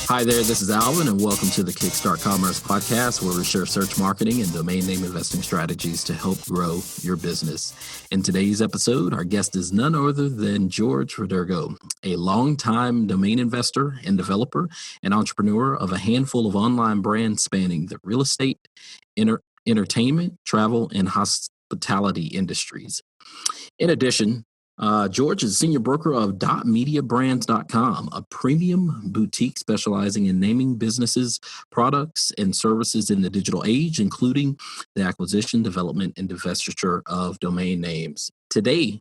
Hi there, this is Alvin, and welcome to the Kickstart Commerce podcast, where we share search marketing and domain name investing strategies to help grow your business. In today's episode, our guest is none other than George Verdugo, a longtime domain investor and developer and entrepreneur of a handful of online brands spanning the real estate, entertainment, travel, and hospitality industries. In addition, George is senior broker of .mediabrands.com, a premium boutique specializing in naming businesses, products, and services in the digital age, including the acquisition, development, and divestiture of domain names. Today,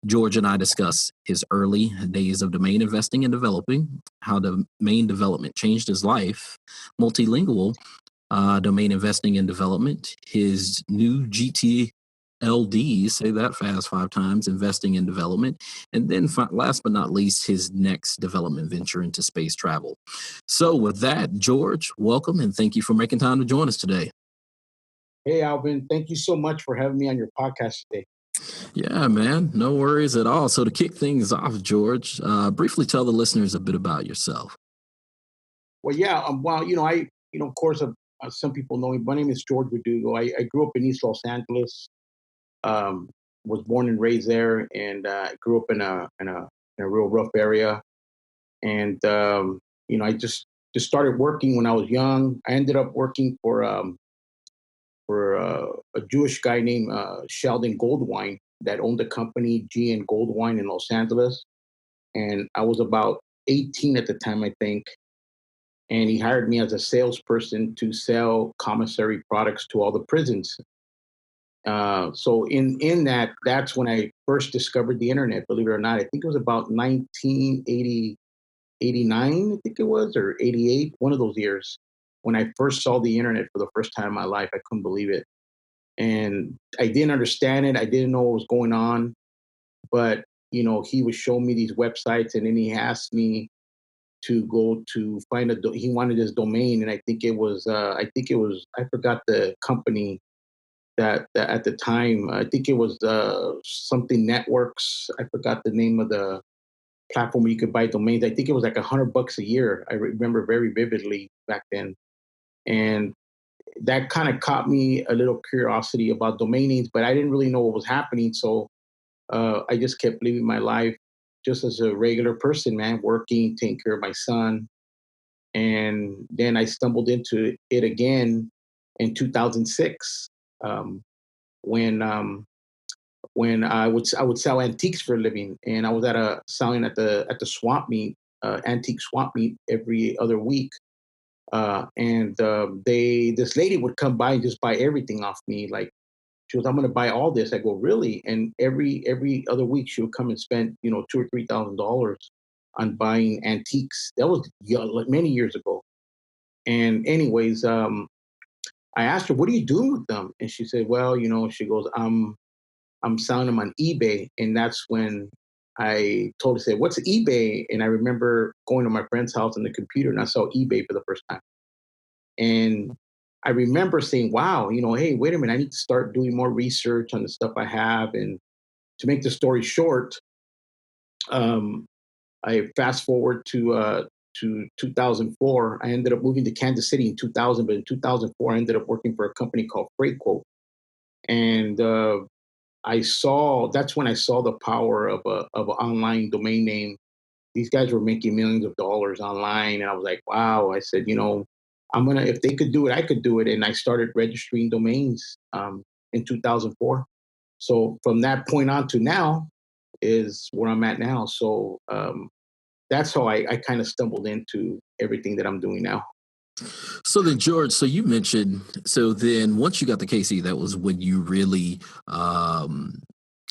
George and I discuss his early days of domain investing and developing, how domain development changed his life, multilingual domain investing and development, his new gTLDs, say that fast 5 times, investing in development, and then last but not least, his next development venture into space travel. So with that, George, welcome, and thank you for making time to join us today. Hey, Alvin, thank you so much for having me on your podcast today. Yeah, man, no worries at all. So to kick things off, George, briefly tell the listeners a bit about yourself. Well, yeah, of course, some people know me. My name is George Verdugo. I grew up in East Los Angeles. Was born and raised there, and grew up in a real rough area. And I just started working when I was young. I ended up working for a Jewish guy named Sheldon Goldwine that owned the company G and Goldwine in Los Angeles. And I was about 18 at the time, I think. And he hired me as a salesperson to sell commissary products to all the prisons. So in that's when I first discovered the internet, believe it or not. I think it was about 1980, 89, I think it was, or 88, one of those years, when I first saw the internet for the first time in my life. I couldn't believe it. And I didn't understand it. I didn't know what was going on. But, he would show me these websites, and then he asked me to go to find he wanted his domain. And I forgot the company that at the time. I think it was something networks. I forgot the name of the platform where you could buy domains. I think it was like $100 a year. I remember very vividly back then. And that kind of caught me a little curiosity about domain names, but I didn't really know what was happening. So I just kept living my life just as a regular person, man, working, taking care of my son. And then I stumbled into it again in 2006, when I would sell antiques for a living, and I was selling at the swap meet, antique swap meet every other week. And this lady would come by and just buy everything off me. Like, she goes, "I'm going to buy all this." I go, "Really?" And every other week she would come and spend, $2,000 or $3,000 on buying antiques. That was like many years ago. And anyways, I asked her, "What are you doing with them?" And she said, "Well, she goes, I'm selling them on eBay." And that's when I told her, said, "What's eBay?" And I remember going to my friend's house on the computer, and I saw eBay for the first time. And I remember saying, "Wow, hey, wait a minute, I need to start doing more research on the stuff I have." And to make the story short, I fast forward to 2004. I ended up moving to Kansas City in 2000, but in 2004, I ended up working for a company called FreightQuote. And that's when I saw the power of an online domain name. These guys were making millions of dollars online, and I was like, wow. I said, if they could do it, I could do it. And I started registering domains in 2004. So from that point on to now is where I'm at now. So that's how I kind of stumbled into everything that I'm doing now. So then, George, so you mentioned, so then once you got the KC, that was when you really, and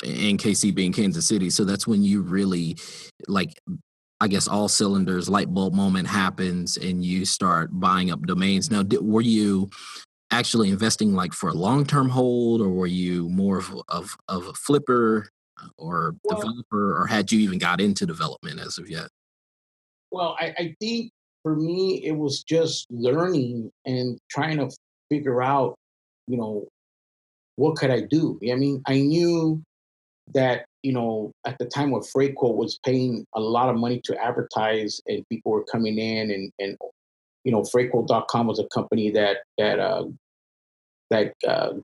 KC being Kansas City, so that's when you really, like, I guess all cylinders, light bulb moment happens and you start buying up domains. Now, were you actually investing like for a long-term hold, or were you more of a flipper or developer, or had you even got into development as of yet? Well, I think for me, it was just learning and trying to figure out, what could I do? I mean, I knew that, at the time when Freightquote was paying a lot of money to advertise and people were coming in and Freightquote.com was a company that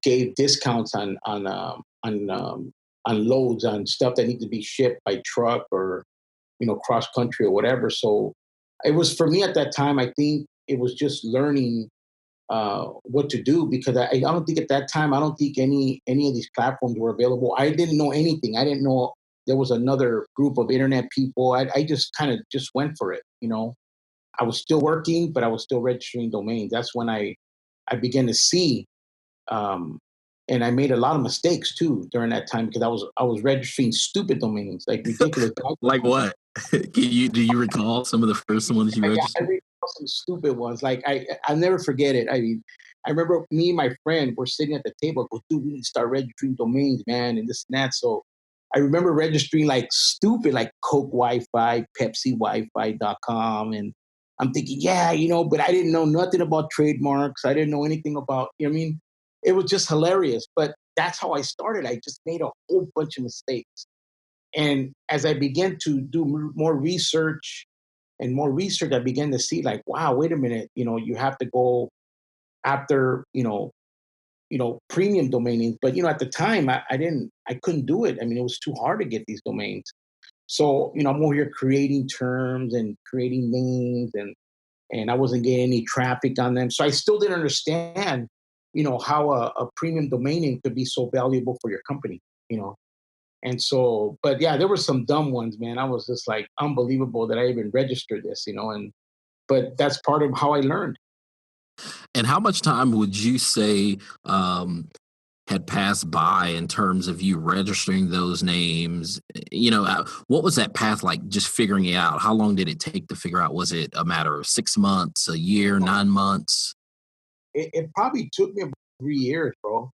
gave discounts on loads on stuff that needed to be shipped by truck or cross country or whatever. So it was for me at that time. I think it was just learning what to do because I don't think at that time I don't think any of these platforms were available. I didn't know anything. I didn't know there was another group of internet people. I just kind of just went for it. I was still working, but I was still registering domains. That's when I began to see, um, and I made a lot of mistakes too during that time because I was registering stupid domains like ridiculous. Like what? Do you recall some of the first ones you I registered? read some stupid ones. Like I'll never forget it. I mean, I remember me and my friend were sitting at the table. Go, dude, we need to start registering domains, man, and this and that. So I remember registering like stupid, like Coke Wi-Fi, Pepsi Wi-Fi.com, and I'm thinking, yeah, but I didn't know nothing about trademarks. I didn't know anything about. I mean, it was just hilarious. But that's how I started. I just made a whole bunch of mistakes, and as I began to do more research and more research, I began to see like, wow, wait a minute, you have to go after, premium domain names. But at the time I couldn't do it. I mean, it was too hard to get these domains. So, I'm over here creating terms and creating names and I wasn't getting any traffic on them. So I still didn't understand, how a premium domain name could be so valuable for your company, you know. And so, but yeah, there were some dumb ones, man. I was just like, unbelievable that I even registered this, and but that's part of how I learned. And how much time would you say had passed by in terms of you registering those names? What was that path like? Just figuring it out. How long did it take to figure out? Was it a matter of 6 months, a year, 9 months? It probably took me about 3 years, bro,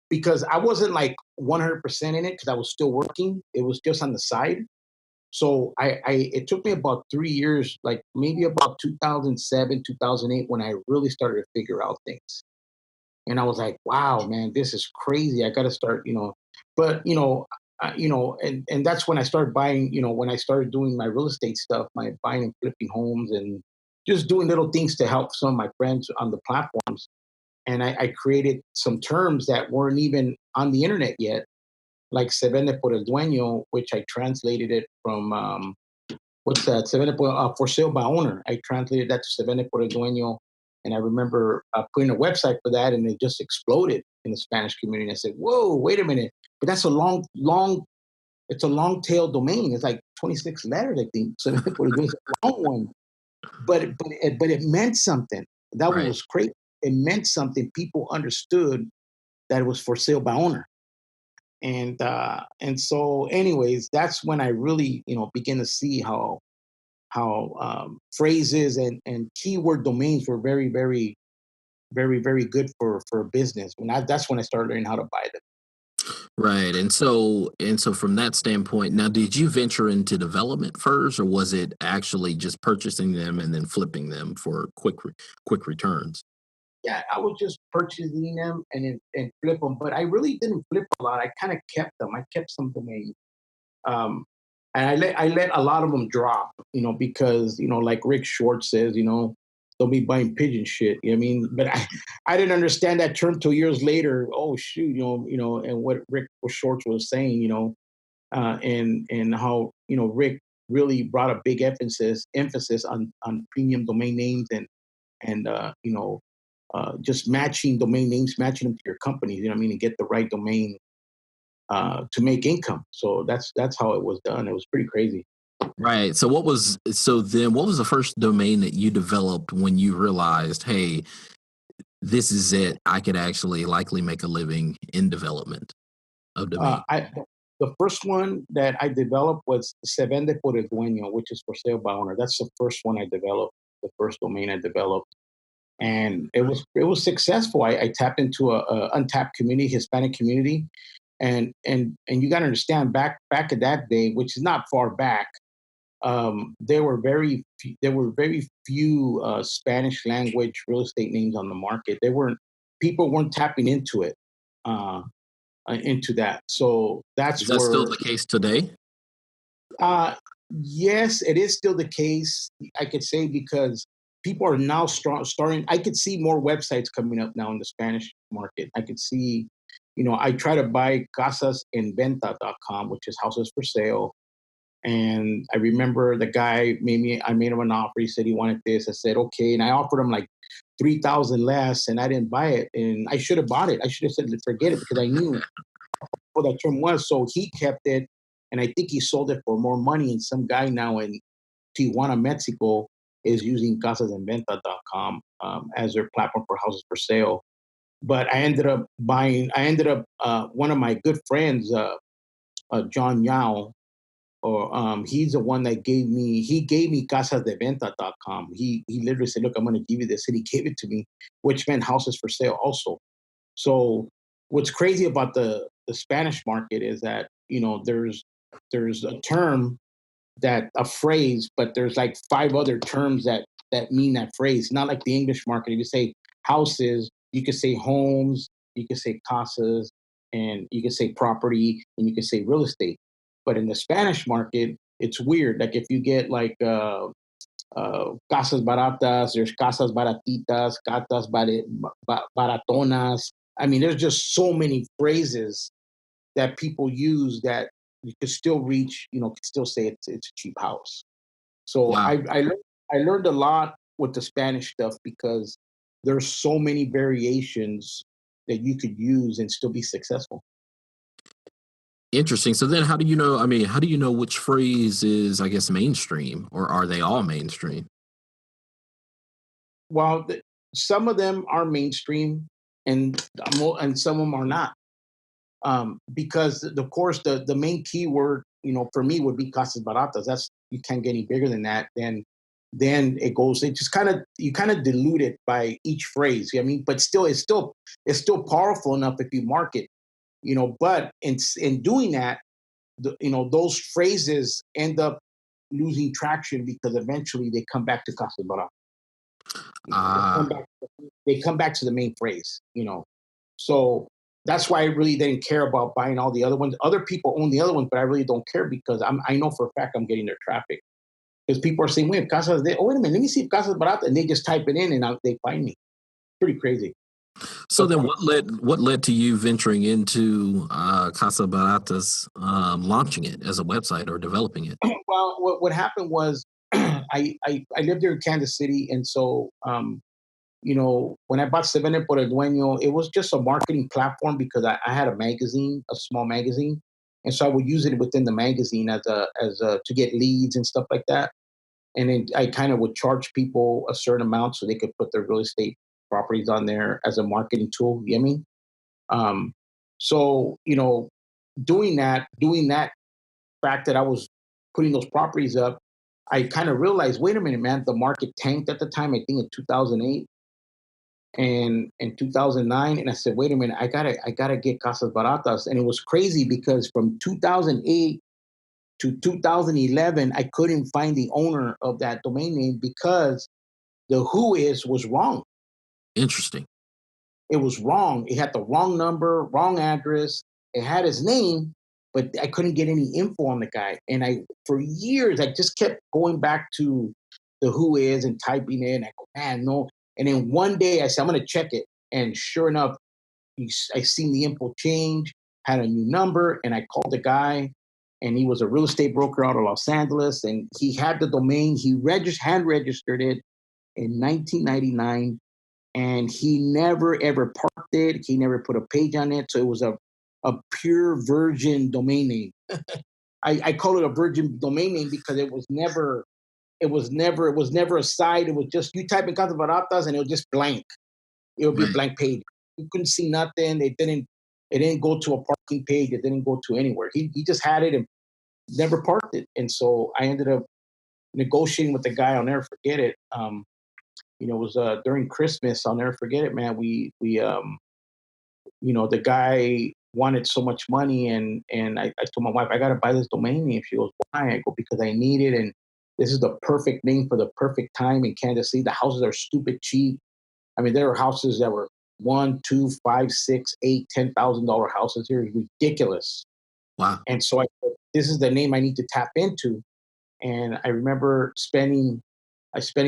because I wasn't like 100% in it because I was still working. It was just on the side. So it took me about 3 years, like maybe about 2007, 2008, when I really started to figure out things. And I was like, wow, man, this is crazy. I got to start, but and that's when I started buying, when I started doing my real estate stuff, my buying and flipping homes and just doing little things to help some of my friends on the platforms. And I created some terms that weren't even on the internet yet, like se vende por el dueño, which I translated it from, what's that? Se vende por, for sale by owner. I translated that to se vende por el dueño. And I remember putting a website for that and it just exploded in the Spanish community. And I said, whoa, wait a minute. But that's a it's a long tail domain. It's like 26 letters, I think. So it's a long one. But it meant something. That one Right. was crazy. It meant something. People understood that it was for sale by owner. And so, anyways, that's when I really, began to see how phrases and keyword domains were very, very, very, very good for a business. That's when I started learning how to buy them. Right. And so from that standpoint, now did you venture into development first, or was it actually just purchasing them and then flipping them for quick returns? Yeah, I was just purchasing them and flip them, but I really didn't flip a lot. I kind of kept them. I kept some domains. Um, and I let a lot of them drop, because like Rick Short says, don't be buying pigeon shit. You know what I mean? But I didn't understand that term till years later. Oh shoot, and what Rick Short was saying, and how Rick really brought a big emphasis on premium domain names and just matching domain names, matching them to your company. You know what I mean? And get the right domain to make income. So that's how it was done. It was pretty crazy. Right. So what was the first domain that you developed when you realized, hey, this is it. I could actually likely make a living in development of domain. I The first one that I developed was Se Vende por el Dueño, which is for sale by owner. That's the first one I developed. The first domain I developed, and it was successful. I tapped into a untapped community, Hispanic community, and you got to understand back at that day, which is not far back. There were very few Spanish language real estate names on the market. People weren't tapping into it. Uh, into that. So that's Is that still where, the case today? uh, yes, it is still the case. I could say because people are now starting. I could see more websites coming up now in the Spanish market. I could see, I try to buy casasenventa.com, which is houses for sale. And I remember the guy I made him an offer. He said he wanted this. I said, okay. And I offered him like 3,000 less and I didn't buy it. And I should have bought it. I should have said, forget it because I knew what that term was. So he kept it. And I think he sold it for more money. And some guy now in Tijuana, Mexico is using casasenventa.com as their platform for houses for sale. But one of my good friends, John Yao, or he's the one that he gave me casasdeventa.com. He literally said, look, I'm going to give you this. And he gave it to me, which meant houses for sale also. So what's crazy about the Spanish market is that, there's a term, that a phrase, but there's like 5 other terms that mean that phrase. Not like the English market. If you say houses, you could say homes, you could say casas, and you could say property, and you could say real estate. But in the Spanish market, it's weird. Like if you get like casas baratas, there's casas baratitas, baratonas. I mean, there's just so many phrases that people use that you could still reach, could still say it's a cheap house. So Wow. I learned a lot with the Spanish stuff because there's so many variations that you could use and still be successful. Interesting. So then how do you know, how do you know which phrase is, I guess, mainstream, or are they all mainstream? Well, some of them are mainstream, and some of them are not. Because of course the main keyword, for me would be casas baratas. That's, you can't get any bigger than that. Then it just you kind of dilute it by each phrase. I mean, but still, it's still powerful enough if you market, but in doing that, those phrases end up losing traction because eventually they come back to casas baratas. Ah, They come back to the main phrase. So that's why I really didn't care about buying all the other ones. Other people own the other ones, but I really don't care because I know for a fact I'm getting their traffic. Because people are saying, wait, wait a minute, let me see if Casas Barata, and they just type it in and they find me. Pretty crazy. so But then what led to you venturing into Casa Baratas, launching it as a website or developing it? well, what happened was I lived here in Kansas City, and so when I bought Se Vende por el Dueño, it was just a marketing platform because I had a magazine, a small magazine, and so I would use it within the magazine as to get leads and stuff like that. And then I kind of would charge people a certain amount so they could put their real estate properties on there as a marketing tool. You know what I mean? So doing that fact that I was putting those properties up, I kind of realized, wait a minute, man, the market tanked at the time. I think in 2008 and in 2009, and I said, wait a minute, I gotta get casas baratas. And it was crazy because from 2008 to 2011, I couldn't find the owner of that domain name because the who is was wrong. Interesting. It was wrong. It had the wrong number, wrong address. It had his name, but I couldn't get any info on the guy. And for years, I just kept going back to the who is and typing in. I go, man, no. And then one day I said, I'm going to check it. And sure enough, I seen the info change, had a new number, and I called the guy. And he was a real estate broker out of Los Angeles. And he had the domain. He hand registered it in 1999, and he never ever parked it. He never put a page on it. So it was a pure virgin domain name. I call it a virgin domain name because it was never a site. It was just you type in Casa Baratas and it was just blank. It would be a Right. blank page. You couldn't see nothing. It didn't go to a parking page. It didn't go to anywhere. He just had it and never parked it. And so I ended up negotiating with the guy. I'll never forget it. It was during Christmas. I'll never forget it, man. The guy wanted so much money, and I told my wife, I gotta buy this domain name. She goes, why? I go, because I need it, and this is the perfect name for the perfect time in Kansas City. The houses are stupid cheap. I mean, there were houses that were one, two, five, six, eight, $10,000 houses here. It's ridiculous. Wow. And so I said, this is the name I need to tap into. And I remember spending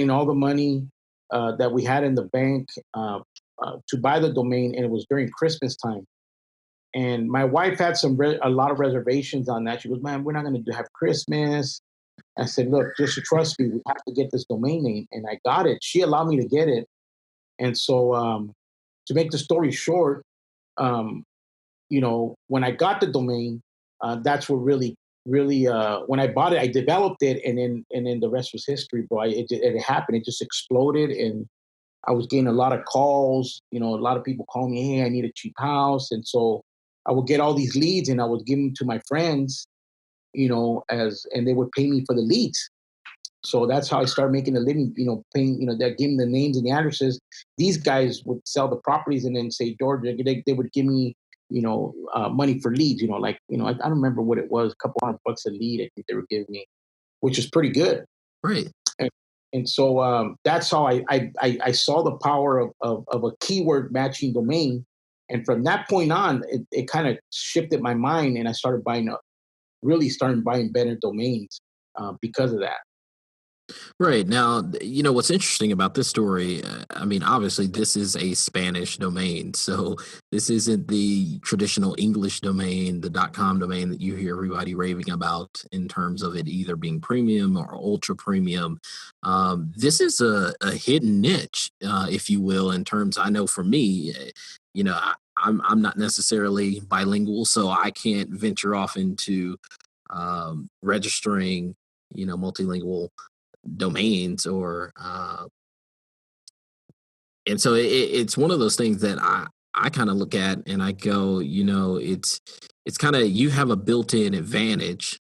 all the money that we had in the bank to buy the domain, and it was during Christmas time. And my wife had a lot of reservations on that. She goes, "Man, we're not going to have Christmas." I said, "Look, just trust me. We have to get this domain name." And I got it. She allowed me to get it. And so, to make the story short, um, when I got the domain, that's what really, when I bought it, I developed it, and then the rest was history, bro. It happened. It just exploded, and I was getting a lot of calls. A lot of people calling me, "Hey, I need a cheap house," and so I would get all these leads, and I would give them to my friends, and they would pay me for the leads. So that's how I started making a living, paying, that giving the names and the addresses. These guys would sell the properties and then say, "George," they would give me, money for leads, I don't remember what it was, a couple $100 a lead, I think they were giving me, which is pretty good. Right. And so that's how I saw the power of a keyword matching domain. And from that point on, it kind of shifted my mind, and I started really started buying better domains because of that. Right. Now, what's interesting about this story, I mean, obviously, this is a Spanish domain. So this isn't the traditional English domain, the .com domain that you hear everybody raving about in terms of it either being premium or ultra premium. This is a hidden niche, if you will, in terms, I know for me, I'm not necessarily bilingual, so I can't venture off into registering, multilingual domains or and so it's one of those things that I kind of look at and I go, it's kind of, you have a built-in advantage,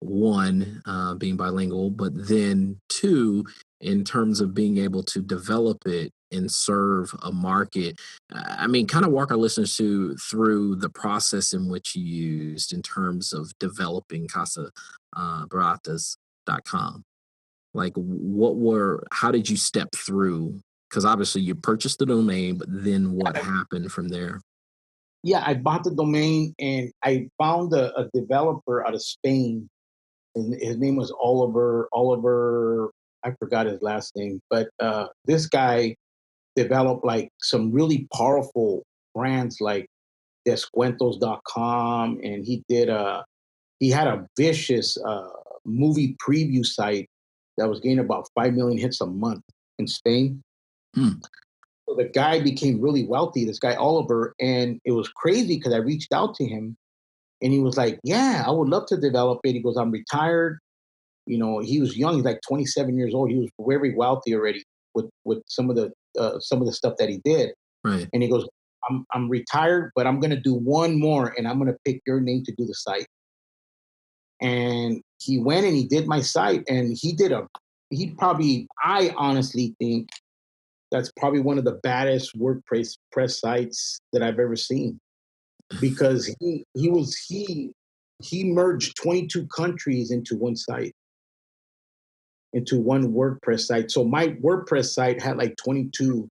one, being bilingual, but then two, in terms of being able to develop it and serve a market. I mean, kind of walk our listeners through the process in which you used in terms of developing Baratas.com. Like, how did you step through? Because obviously you purchased the domain, but then what happened from there? Yeah, I bought the domain, and I found a developer out of Spain. And his name was Oliver. I forgot his last name, but this guy developed like some really powerful brands like Descuentos.com, and he had a vicious movie preview site that was getting about 5 million hits a month in Spain. Hmm. So the guy became really wealthy, this guy Oliver, and it was crazy because I reached out to him, and he was like, "Yeah, I would love to develop it." He goes, "I'm retired." He was young. He's like 27 years old. He was very wealthy already with some of the stuff that he did. Right. And he goes, "I'm retired, but I'm gonna do one more, and I'm gonna pick your name to do the site." And he went and he did my site, and I honestly think that's probably one of the baddest WordPress press sites that I've ever seen, because he merged 22 countries into one site, into one WordPress site. So my WordPress site had like 22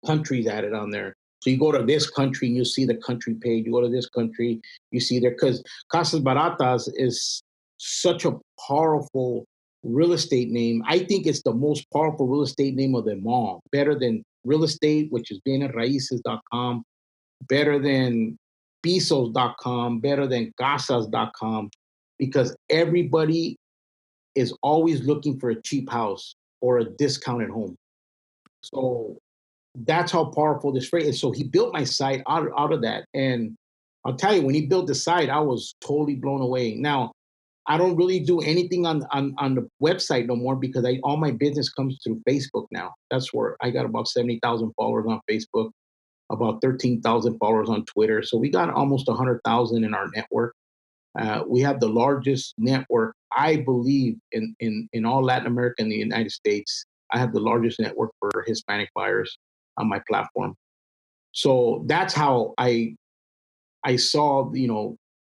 countries added on there. So you go to this country and you see the country page. You go to this country, you see there, because Casas Baratas is such a powerful real estate name. I think it's the most powerful real estate name of them all. Better than real estate, which is bienesraices.com, better than pisos.com, better than casas.com, because everybody is always looking for a cheap house or a discounted home. So that's how powerful this phrase is. So he built my site out of that. And I'll tell you, when he built the site, I was totally blown away. Now, I don't really do anything on the website no more, because all my business comes through Facebook now. That's where I got about 70,000 followers on Facebook, about 13,000 followers on Twitter. So we got almost 100,000 in our network. We have the largest network, I believe, in all Latin America and the United States. I have the largest network for Hispanic buyers on my platform. So that's how I saw,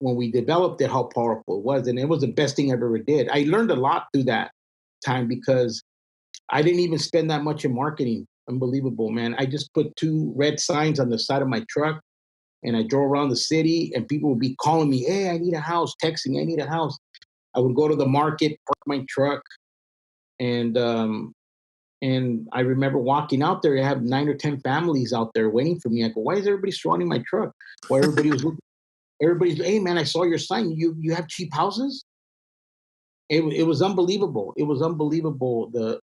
when we developed it, how powerful it was. And it was the best thing I ever did. I learned a lot through that time, because I didn't even spend that much in marketing. Unbelievable, man. I just put two red signs on the side of my truck and I drove around the city and people would be calling me, hey, I need a house, texting, I need a house. I would go to the market, park my truck, and I remember walking out there. I have 9 or 10 families out there waiting for me. I go, why is everybody surrounding my truck? Well, everybody was looking. Everybody's, hey man, I saw your sign. You have cheap houses. It was unbelievable. It was unbelievable the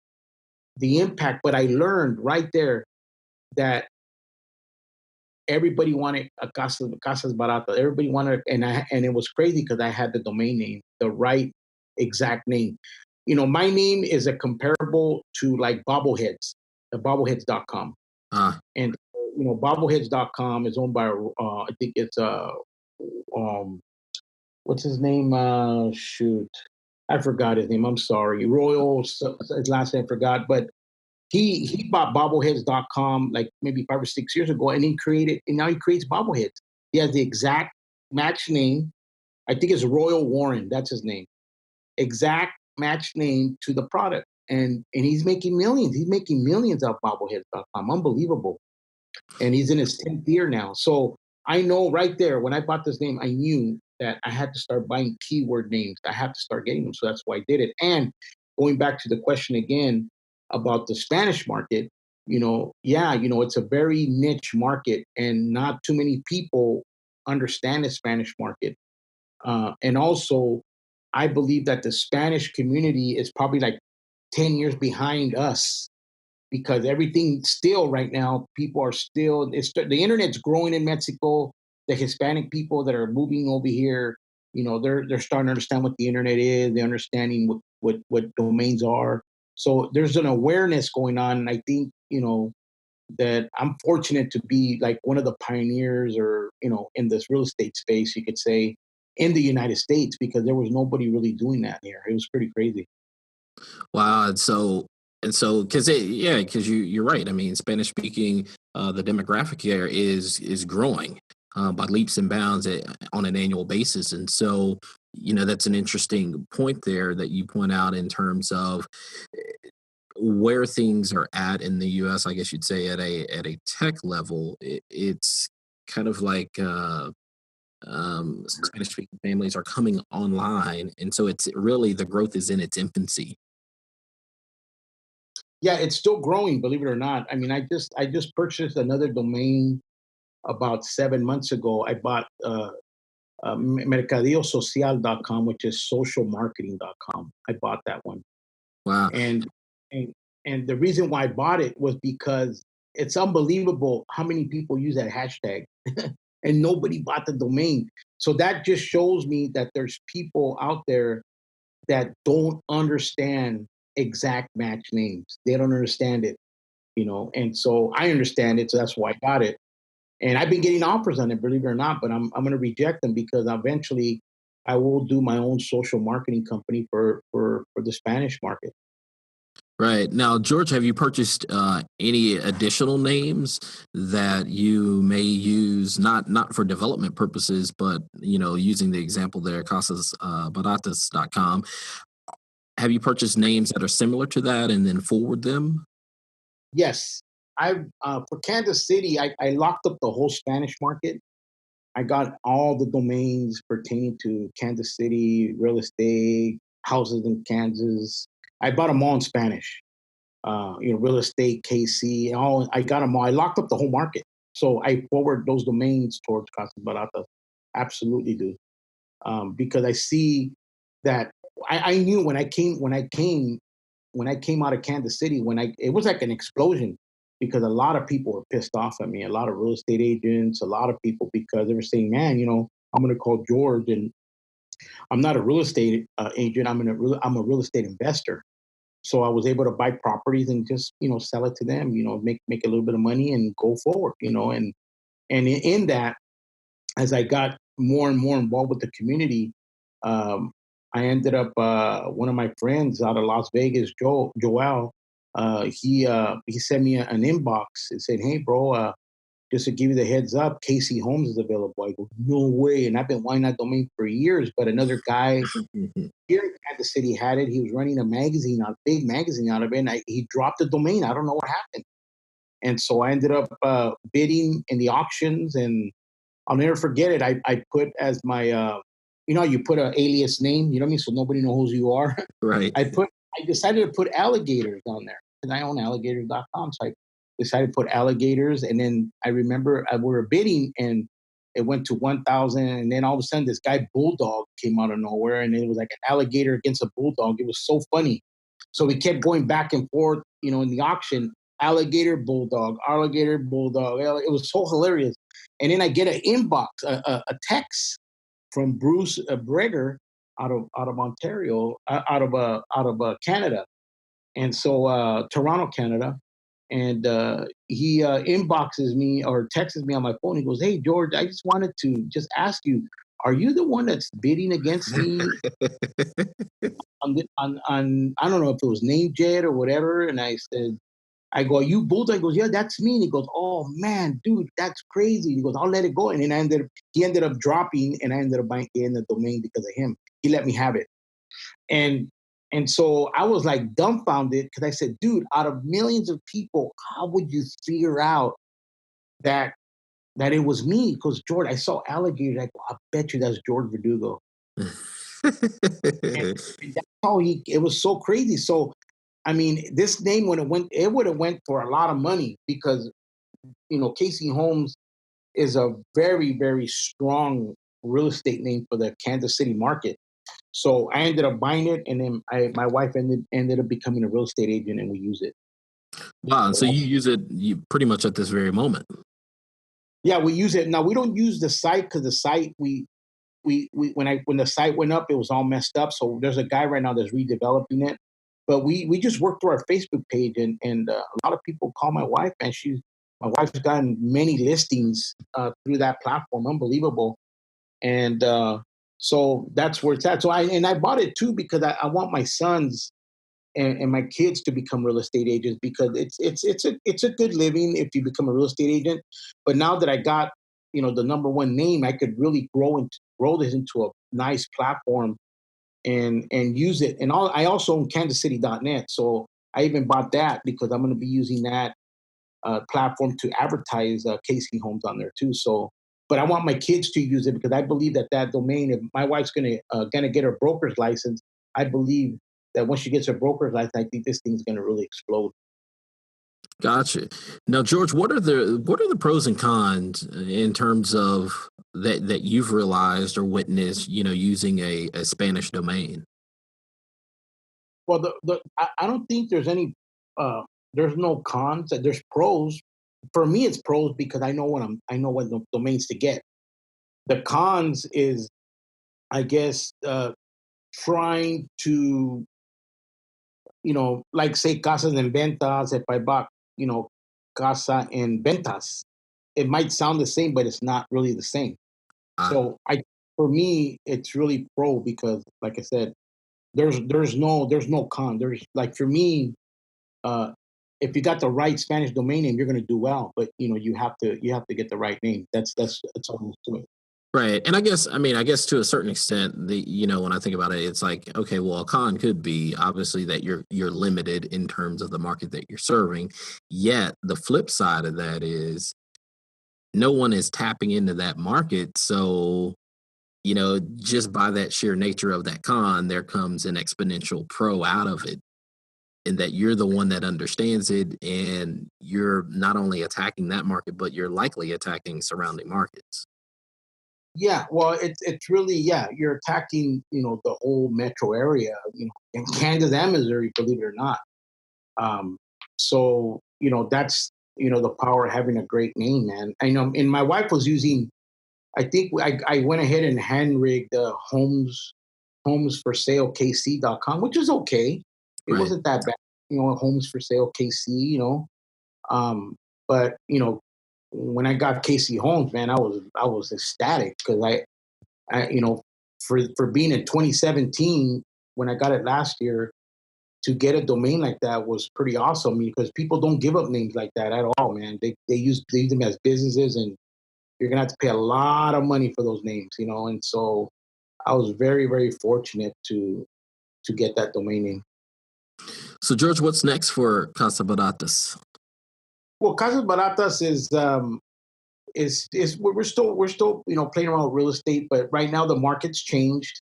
impact. But I learned right there that everybody wanted a casas baratas. Everybody wanted, and it was crazy because I had the domain name, the right exact name. My name is a comparable to like bobbleheads, the bobbleheads.com. Ah, And bobbleheads.com is owned by I think it's um what's his name? Shoot. I forgot his name. I'm sorry. His last name I forgot, but he bought bobbleheads.com like maybe 5 or 6 years ago, and now he creates bobbleheads. He has the exact match name. I think it's Royal Warren. That's his name. Exact match name to the product. And he's making millions. He's making millions out of bobbleheads.com. Unbelievable. And he's in his 10th year now. So I know right there when I bought this name, I knew that I had to start buying keyword names. I had to start getting them. So that's why I did it. And going back to the question again about the Spanish market, it's a very niche market and not too many people understand the Spanish market. And also, I believe that the Spanish community is probably like 10 years behind us because everything still right now, people are still, the internet's growing in Mexico. The Hispanic people that are moving over here, they're starting to understand what the internet is. They're understanding what domains are. So there's an awareness going on. And I think, that I'm fortunate to be like one of the pioneers or, in this real estate space, you could say, in the United States, because there was nobody really doing that here. It was pretty crazy. wow. Because you're right. I mean, Spanish speaking, the demographic here is growing by leaps and bounds on an annual basis, and so that's an interesting point there that you point out in terms of where things are at in the U.S. I guess you'd say at a tech level, it's kind of like Spanish speaking families are coming online, and so it's really the growth is in its infancy. Yeah, it's still growing, believe it or not. I mean, I just purchased another domain about 7 months ago. I bought mercadiosocial.com, which is socialmarketing.com. I bought that one. Wow. And and and the reason why I bought it was because it's unbelievable how many people use that hashtag and nobody bought the domain. So that just shows me that there's people out there that don't understand exact match names. They don't understand it, and so I understand it, so that's why I got it. And I've been getting offers on it, believe it or not, but I'm going to reject them because eventually I will do my own social marketing company for the Spanish market. Right. Now, George, have you purchased any additional names that you may use not for development purposes, but using the example there, casasbaratas.com. Have you purchased names that are similar to that and then forward them? Yes, I for Kansas City, I locked up the whole Spanish market. I got all the domains pertaining to Kansas City, real estate, houses in Kansas. I bought them all in Spanish. Real estate, KC, all. I got them all. I locked up the whole market. So I forward those domains towards Casas Baratas. Absolutely do. Because I see that I knew when I came out of Kansas City, it was like an explosion because a lot of people were pissed off at me, a lot of real estate agents, a lot of people because they were saying, "Man, I'm going to call George, and I'm not a real estate agent. I'm a real estate investor." So I was able to buy properties and just sell it to them, make a little bit of money and go forward, and in that, as I got more and more involved with the community, um, I ended up one of my friends out of Las Vegas, Joel. He sent me an inbox and said, "Hey, bro, just to give you the heads up, Casey Holmes is available." I go, "No way!" And I've been wanting that domain for years, but another guy here in Kansas City had it. He was running a big magazine out of it, and he dropped the domain. I don't know what happened. And so I ended up bidding in the auctions, and I'll never forget it. I put as my, you put an alias name, you know what I mean? So nobody knows who you are. Right. I decided to put alligators on there because I own alligators.com. So I decided to put alligators. And then I remember we were bidding and it went to 1,000. And then all of a sudden this guy bulldog came out of nowhere, and it was like an alligator against a bulldog. It was so funny. So we kept going back and forth, in the auction, alligator, bulldog. It was so hilarious. And then I get an inbox, a text from Bruce Breger out of Ontario, out of Canada, and so Toronto, Canada, and he inboxes me or texts me on my phone. He goes, "Hey George, I just wanted to just ask you, are you the one that's bidding against me on I don't know if it was NameJet or whatever?" And I go, "Are you Bulldog?" He goes, "Yeah, that's me." And he goes, "Oh man, dude, that's crazy." He goes, "I'll let it go." And then he ended up dropping, and I ended up buying in the domain because of him. He let me have it. And and so I was like dumbfounded because I said, "Dude, out of millions of people, how would you figure out that it was me?" Because George, I saw alligator. I go, "I bet you that's George Verdugo." And that's how it was so crazy. So I mean, this name when it would have went for a lot of money because Casey Holmes is a very, very strong real estate name for the Kansas City market. So I ended up buying it, and then my wife ended up becoming a real estate agent, and we use it. Wow. And so So, you use it pretty much at this very moment. yeah, we use it now. We don't use the site because the site when the site went up, it was all messed up. So there's a guy right now that's redeveloping it. But we just work through our Facebook page, and a lot of people call my wife, and my wife's gotten many listings through that platform. Unbelievable. And so that's where it's at. So I bought it too because I want my sons and my kids to become real estate agents because it's a good living if you become a real estate agent. But now that I got the number one name, I could really grow this into a nice platform and use it. And I also own KansasCity.net, so I even bought that because I'm going to be using that platform to advertise Casey Homes on there too. So, but I want my kids to use it because I believe that domain. If my wife's gonna get her broker's license, I believe that once she gets her broker's license, I think this thing's gonna really explode. Gotcha. Now, George, what are the pros and cons in terms of that you've realized or witnessed, using a Spanish domain? Well, I don't think there's any there's no cons. There's pros. For me, it's pros because I know what domains to get. The cons is, I guess, trying to like say casas en ventas. If I bought, casa en ventas, it might sound the same, but it's not really the same. Uh, So for me, it's really pro because, like I said, there's no con. There's like for me, uh, if you got the right Spanish domain name, you're going to do well. But you have to get the right name. That's all to it. right. And I guess to a certain extent, when I think about it, it's like, okay, well, a con could be obviously that you're limited in terms of the market that you're serving. Yet the flip side of that is no one is tapping into that market. So, just by that sheer nature of that con, there comes an exponential pro out of it. And that you're the one that understands it, and you're not only attacking that market, but you're likely attacking surrounding markets. Yeah, well, it's really, yeah. You're attacking the whole metro area, in Kansas and Missouri, believe it or not. Um, so that's the power of having a great name, man. I know, and my wife was using. I think I went ahead and hand rigged homes for sale KC.com, which is okay. It Right. wasn't that bad, homes for sale KC, um, but when I got Casey Holmes, man, I was ecstatic because I for being in 2017 when I got it last year to get a domain like that was pretty awesome because people don't give up names like that at all, man. They use them as businesses, and you're gonna have to pay a lot of money for those names, And so I was very, very fortunate to get that domain name. So, George, what's next for Cabo Dantas? Well, Casas Baratas is we're still playing around with real estate, but right now the market's changed.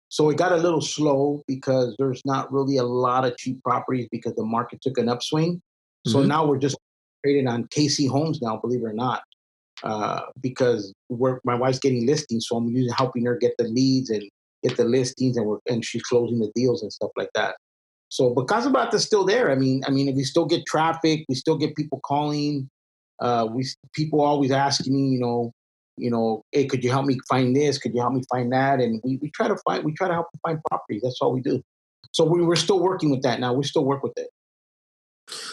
So it got a little slow because there's not really a lot of cheap properties because the market took an upswing. So Hmm. now we're just trading on KC Homes now, believe it or not, because my wife's getting listings, so I'm using helping her get the leads and get the listings, and she's closing the deals and stuff like that. So, but Casablanca is still there. I mean, if we still get traffic, we still get people calling. We People always asking me, hey, could you help me find this? Could you help me find that? And we try to help them find properties. That's all we do. So we're still working with that now. We still work with it.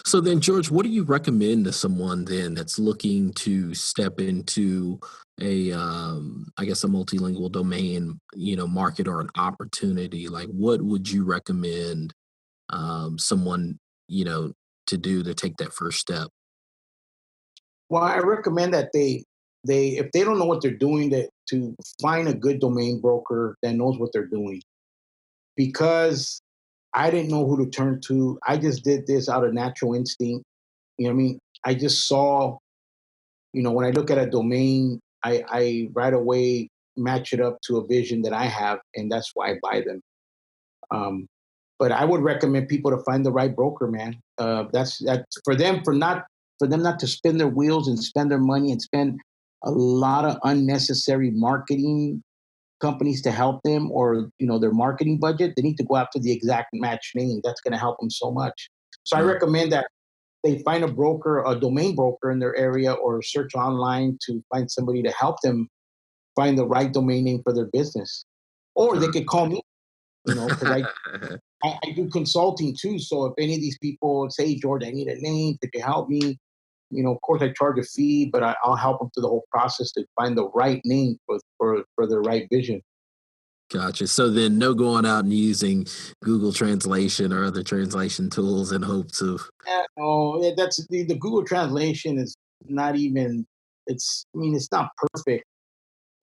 So then, George, what do you recommend to someone then that's looking to step into I guess, a multilingual domain, market or an opportunity? Like, what would you recommend someone, you know, to do to take that first step? Well, I recommend that they if they don't know what they're doing, that to find a good domain broker that knows what they're doing. Because I didn't know who to turn to. I just did this out of natural instinct. You know what I mean? I just saw, when I look at a domain, I right away match it up to a vision that I have, and that's why I buy them. Um, but I would recommend people to find the right broker, man. That's for them for them not to spin their wheels and spend their money and spend a lot of unnecessary marketing companies to help them, or their marketing budget. They need to go after the exact match name. That's going to help them so much. So I Uh, recommend that they find a broker, a domain broker in their area, or search online to find somebody to help them find the right domain name for their business. Or they could call me, because I do consulting too. So if any of these people say, hey, George, I need a name, could you help me? Of course, I charge a fee, but I'll help them through the whole process to find the right name for the right vision. Gotcha. So then, no going out and using Google Translation or other translation tools in hopes of. Yeah, oh, yeah, that's the Google translation is not even. I mean, it's not perfect.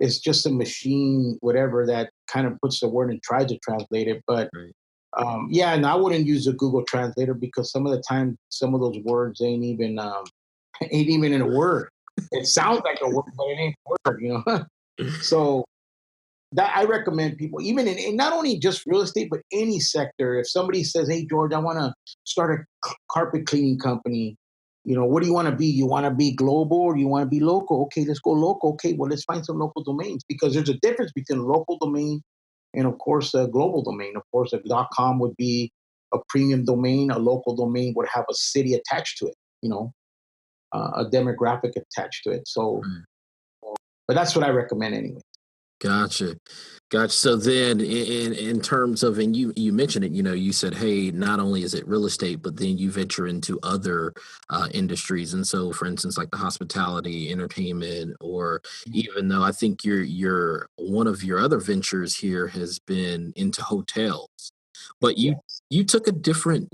It's just a machine, whatever, that kind of puts the word and tries to translate it. But Right. yeah, and I wouldn't use a Google Translator because some of the time, some of those words ain't even ain't even in a word. It sounds like a word, but it ain't a word. So that I recommend people, even in not only just real estate, but any sector. If somebody says, "Hey, George, I want to start a carpet cleaning company," what do you want to be? You want to be global or you want to be local? Okay, let's go local. Okay, well, let's find some local domains, because there's a difference between a local domain and, of course, a global domain. Of course, a .com would be a premium domain. A local domain would have a city attached to it. A demographic attached to it. So, Right. but that's what I recommend anyway. Gotcha. Gotcha. So then, in terms of, and you mentioned it, you said, hey, not only is it real estate, but then you venture into other industries. And so, for instance, like the hospitality, entertainment, or even though I think your one of your other ventures here has been into hotels, but you Yes. you took a different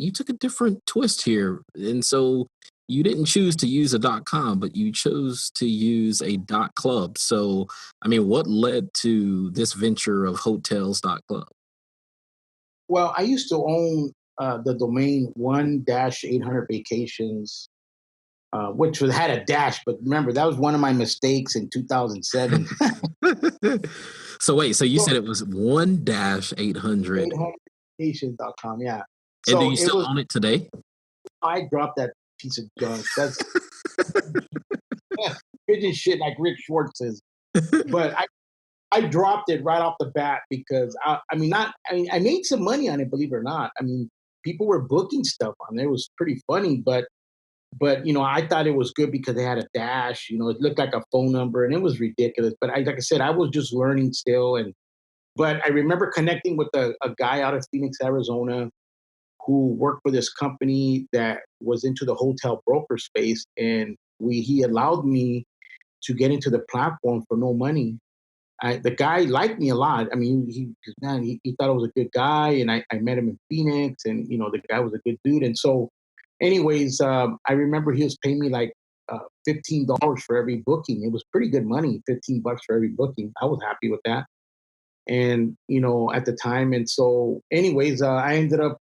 twist here, and so you didn't choose to use a .com, but you chose to use a .club. So, I mean, what led to this venture of Hotels.club? Well, I used to own the domain 1-800 vacations, had a dash. But remember, that was one of my mistakes in 2007. So wait, so you So said it was 1-800, 800vacations.com, yeah. and do So you it still was, own it today? I dropped that piece of junk. That's pigeon shit, like Rick Schwartz says. But I dropped it right off the bat because I made some money on it, believe it or not. I mean, people were booking stuff on there. It was pretty funny, but I thought it was good because they had a dash. It looked like a phone number, and it was ridiculous. But like I said, I was just learning still. And but I remember connecting with a guy out of Phoenix, Arizona, who worked for this company that was into the hotel broker space, and he allowed me to get into the platform for no money. The guy liked me a lot. I mean, he thought I was a good guy, and I met him in Phoenix, and the guy was a good dude. And so, anyways, I remember he was paying me like $15 for every booking. It was pretty good money, $15 for every booking. I was happy with that, and at the time. And so, anyways, I ended up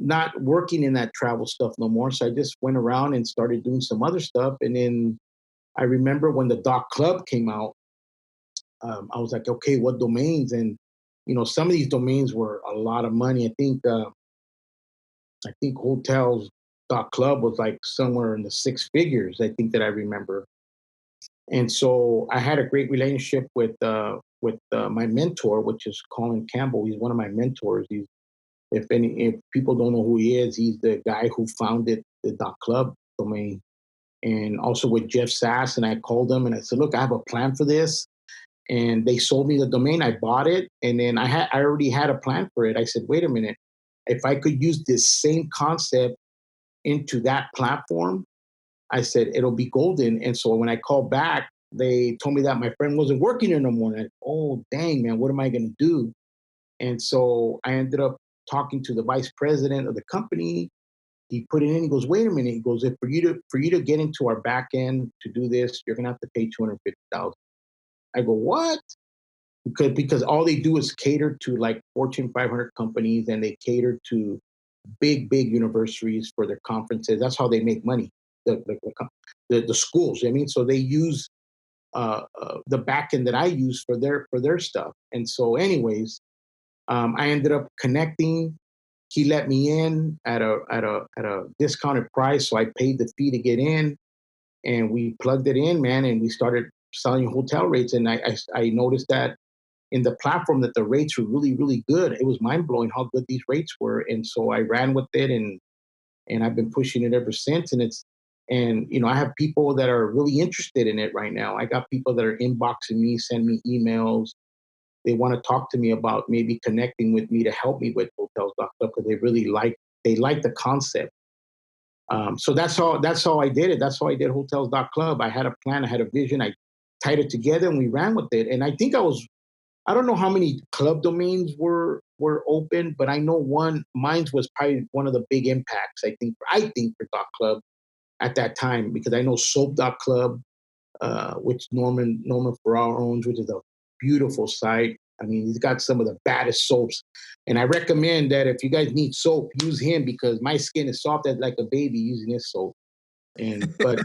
not working in that travel stuff no more. So I just went around and started doing some other stuff. And then I remember when the .club came out, I was like, okay, what domains? And some of these domains were a lot of money. I think Hotels.club was like somewhere in the six figures. I think that I remember. And so I had a great relationship with my mentor, which is Colin Campbell. He's one of my mentors. If people don't know who he is, he's the guy who founded the .club domain. And also with Jeff Sass, and I called them and I said, look, I have a plan for this. And they sold me the domain. I bought it, and then I already had a plan for it. I said, wait a minute, if I could use this same concept into that platform, I said it'll be golden. And so when I called back, they told me that my friend wasn't working there no more. And I, oh dang man, what am I going to do? And so I ended up talking to the vice president of the company. He put it in. He goes, wait a minute. He goes, if for you to get into our back end to do this, you're gonna have to pay 250,000. I go, what? Because all they do is cater to like Fortune 500 companies, and they cater to big universities for their conferences. That's how they make money. The schools. I mean, so they use the backend that I use for their stuff. And so, anyways, I ended up connecting. He let me in at a discounted price, so I paid the fee to get in, and we plugged it in, man, and we started selling hotel rates. And I noticed that in the platform that the rates were really, really good. It was mind blowing how good these rates were. And so I ran with it, and I've been pushing it ever since. And I have people that are really interested in it right now. I got people that are inboxing me, send me emails. They want to talk to me about maybe connecting with me to help me with Hotels.club because they like the concept. So that's how I did it. That's how I did Hotels.club. I had a plan, I had a vision, I tied it together, and we ran with it. And I don't know how many club domains were open, but I know mine was probably one of the big impacts. I think for .club at that time, because I know Soap.club, which Norman Farrar owns, which is a beautiful site. I mean, he's got some of the baddest soaps, and I recommend that if you guys need soap, use him because my skin is soft as like a baby using his soap. And but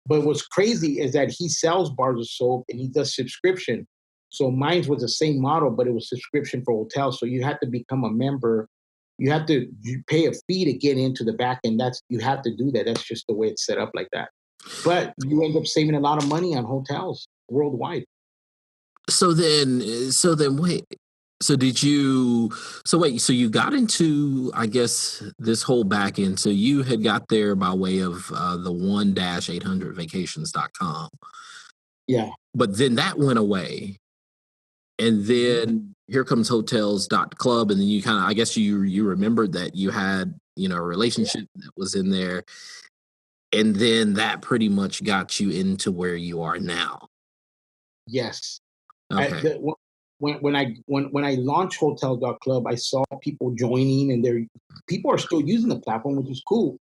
but what's crazy is that he sells bars of soap and he does subscription. So mine was the same model, but it was subscription for hotels. So you had to become a member. You pay a fee to get into the back end. You have to do that. That's just the way it's set up like that. But you end up saving a lot of money on hotels worldwide. So then wait. So you got into, I guess, this whole back end. So you had got there by way of the 1-800vacations.com. Yeah. But then that went away. And then here comes Hotels.club. And then you kind of, I guess you remembered that you had, a relationship that was in there. And then that pretty much got you into where you are now. Yes. Okay. When I launched Hotel.club, I saw people joining, and people are still using the platform, which is cool.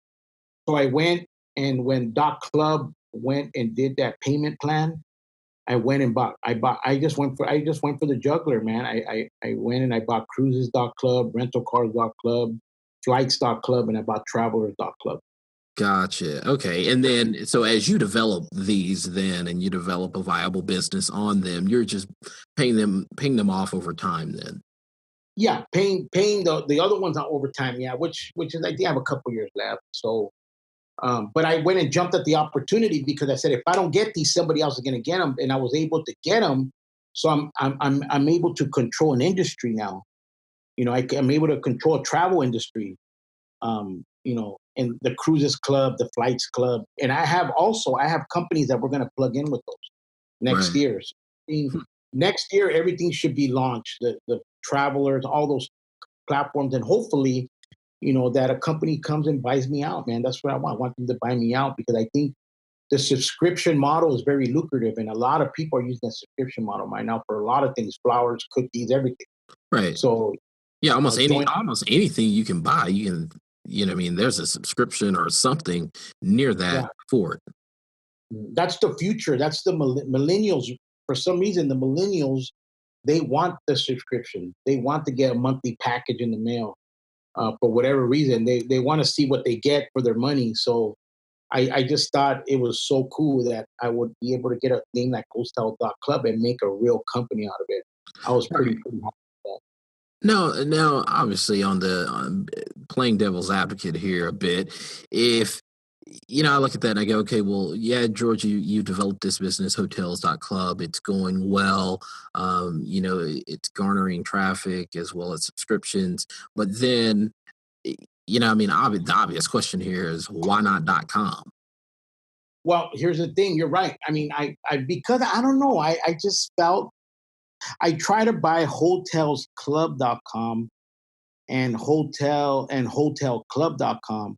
So I went, and when .club went and did that payment plan, I went and bought. I just went for the juggler, man. I went and I bought Cruises.club, Rentalcars.club, Flights.club, and I bought Travelers.club. Gotcha. Okay. And then, so as you develop these then and you develop a viable business on them, you're just paying them off over time then. Yeah, paying the other ones on overtime. Yeah, which is I think I have a couple years left. So, but I went and jumped at the opportunity because I said if I don't get these, somebody else is going to get them, and I was able to get them. So I'm able to control an industry now. I'm able to control a travel industry. And the cruises club, the flights club, and I have companies that we're going to plug in with those next Right. year. So, next year, everything should be launched. The travelers, all those platforms, and hopefully, that a company comes and buys me out, man. That's what I want. I want them to buy me out because I think the subscription model is very lucrative, and a lot of people are using the subscription model right now for a lot of things, flowers, cookies, everything. Right. So Yeah, almost anything you can buy, you can, what I mean, there's a subscription or something near that yeah, for it. that's the future. That's the millennials. For some reason, the millennials, they want the subscription. They want to get a monthly package in the mail. For whatever reason, they want to see what they get for their money. So I just thought it was so cool that I would be able to get a name like Hotel.club and make a real company out of it. I was Right. pretty happy with Now, obviously, on the playing devil's advocate here a bit, if I look at that and I go, okay, well, yeah, George, you developed this business, Hotels.club. It's going well. It's garnering traffic as well as subscriptions. But then, the obvious question here is why not .com? Well, here's the thing. You're right. I mean, I because I don't know. I just felt I try to buy hotelsclub.com and hotelclub.com.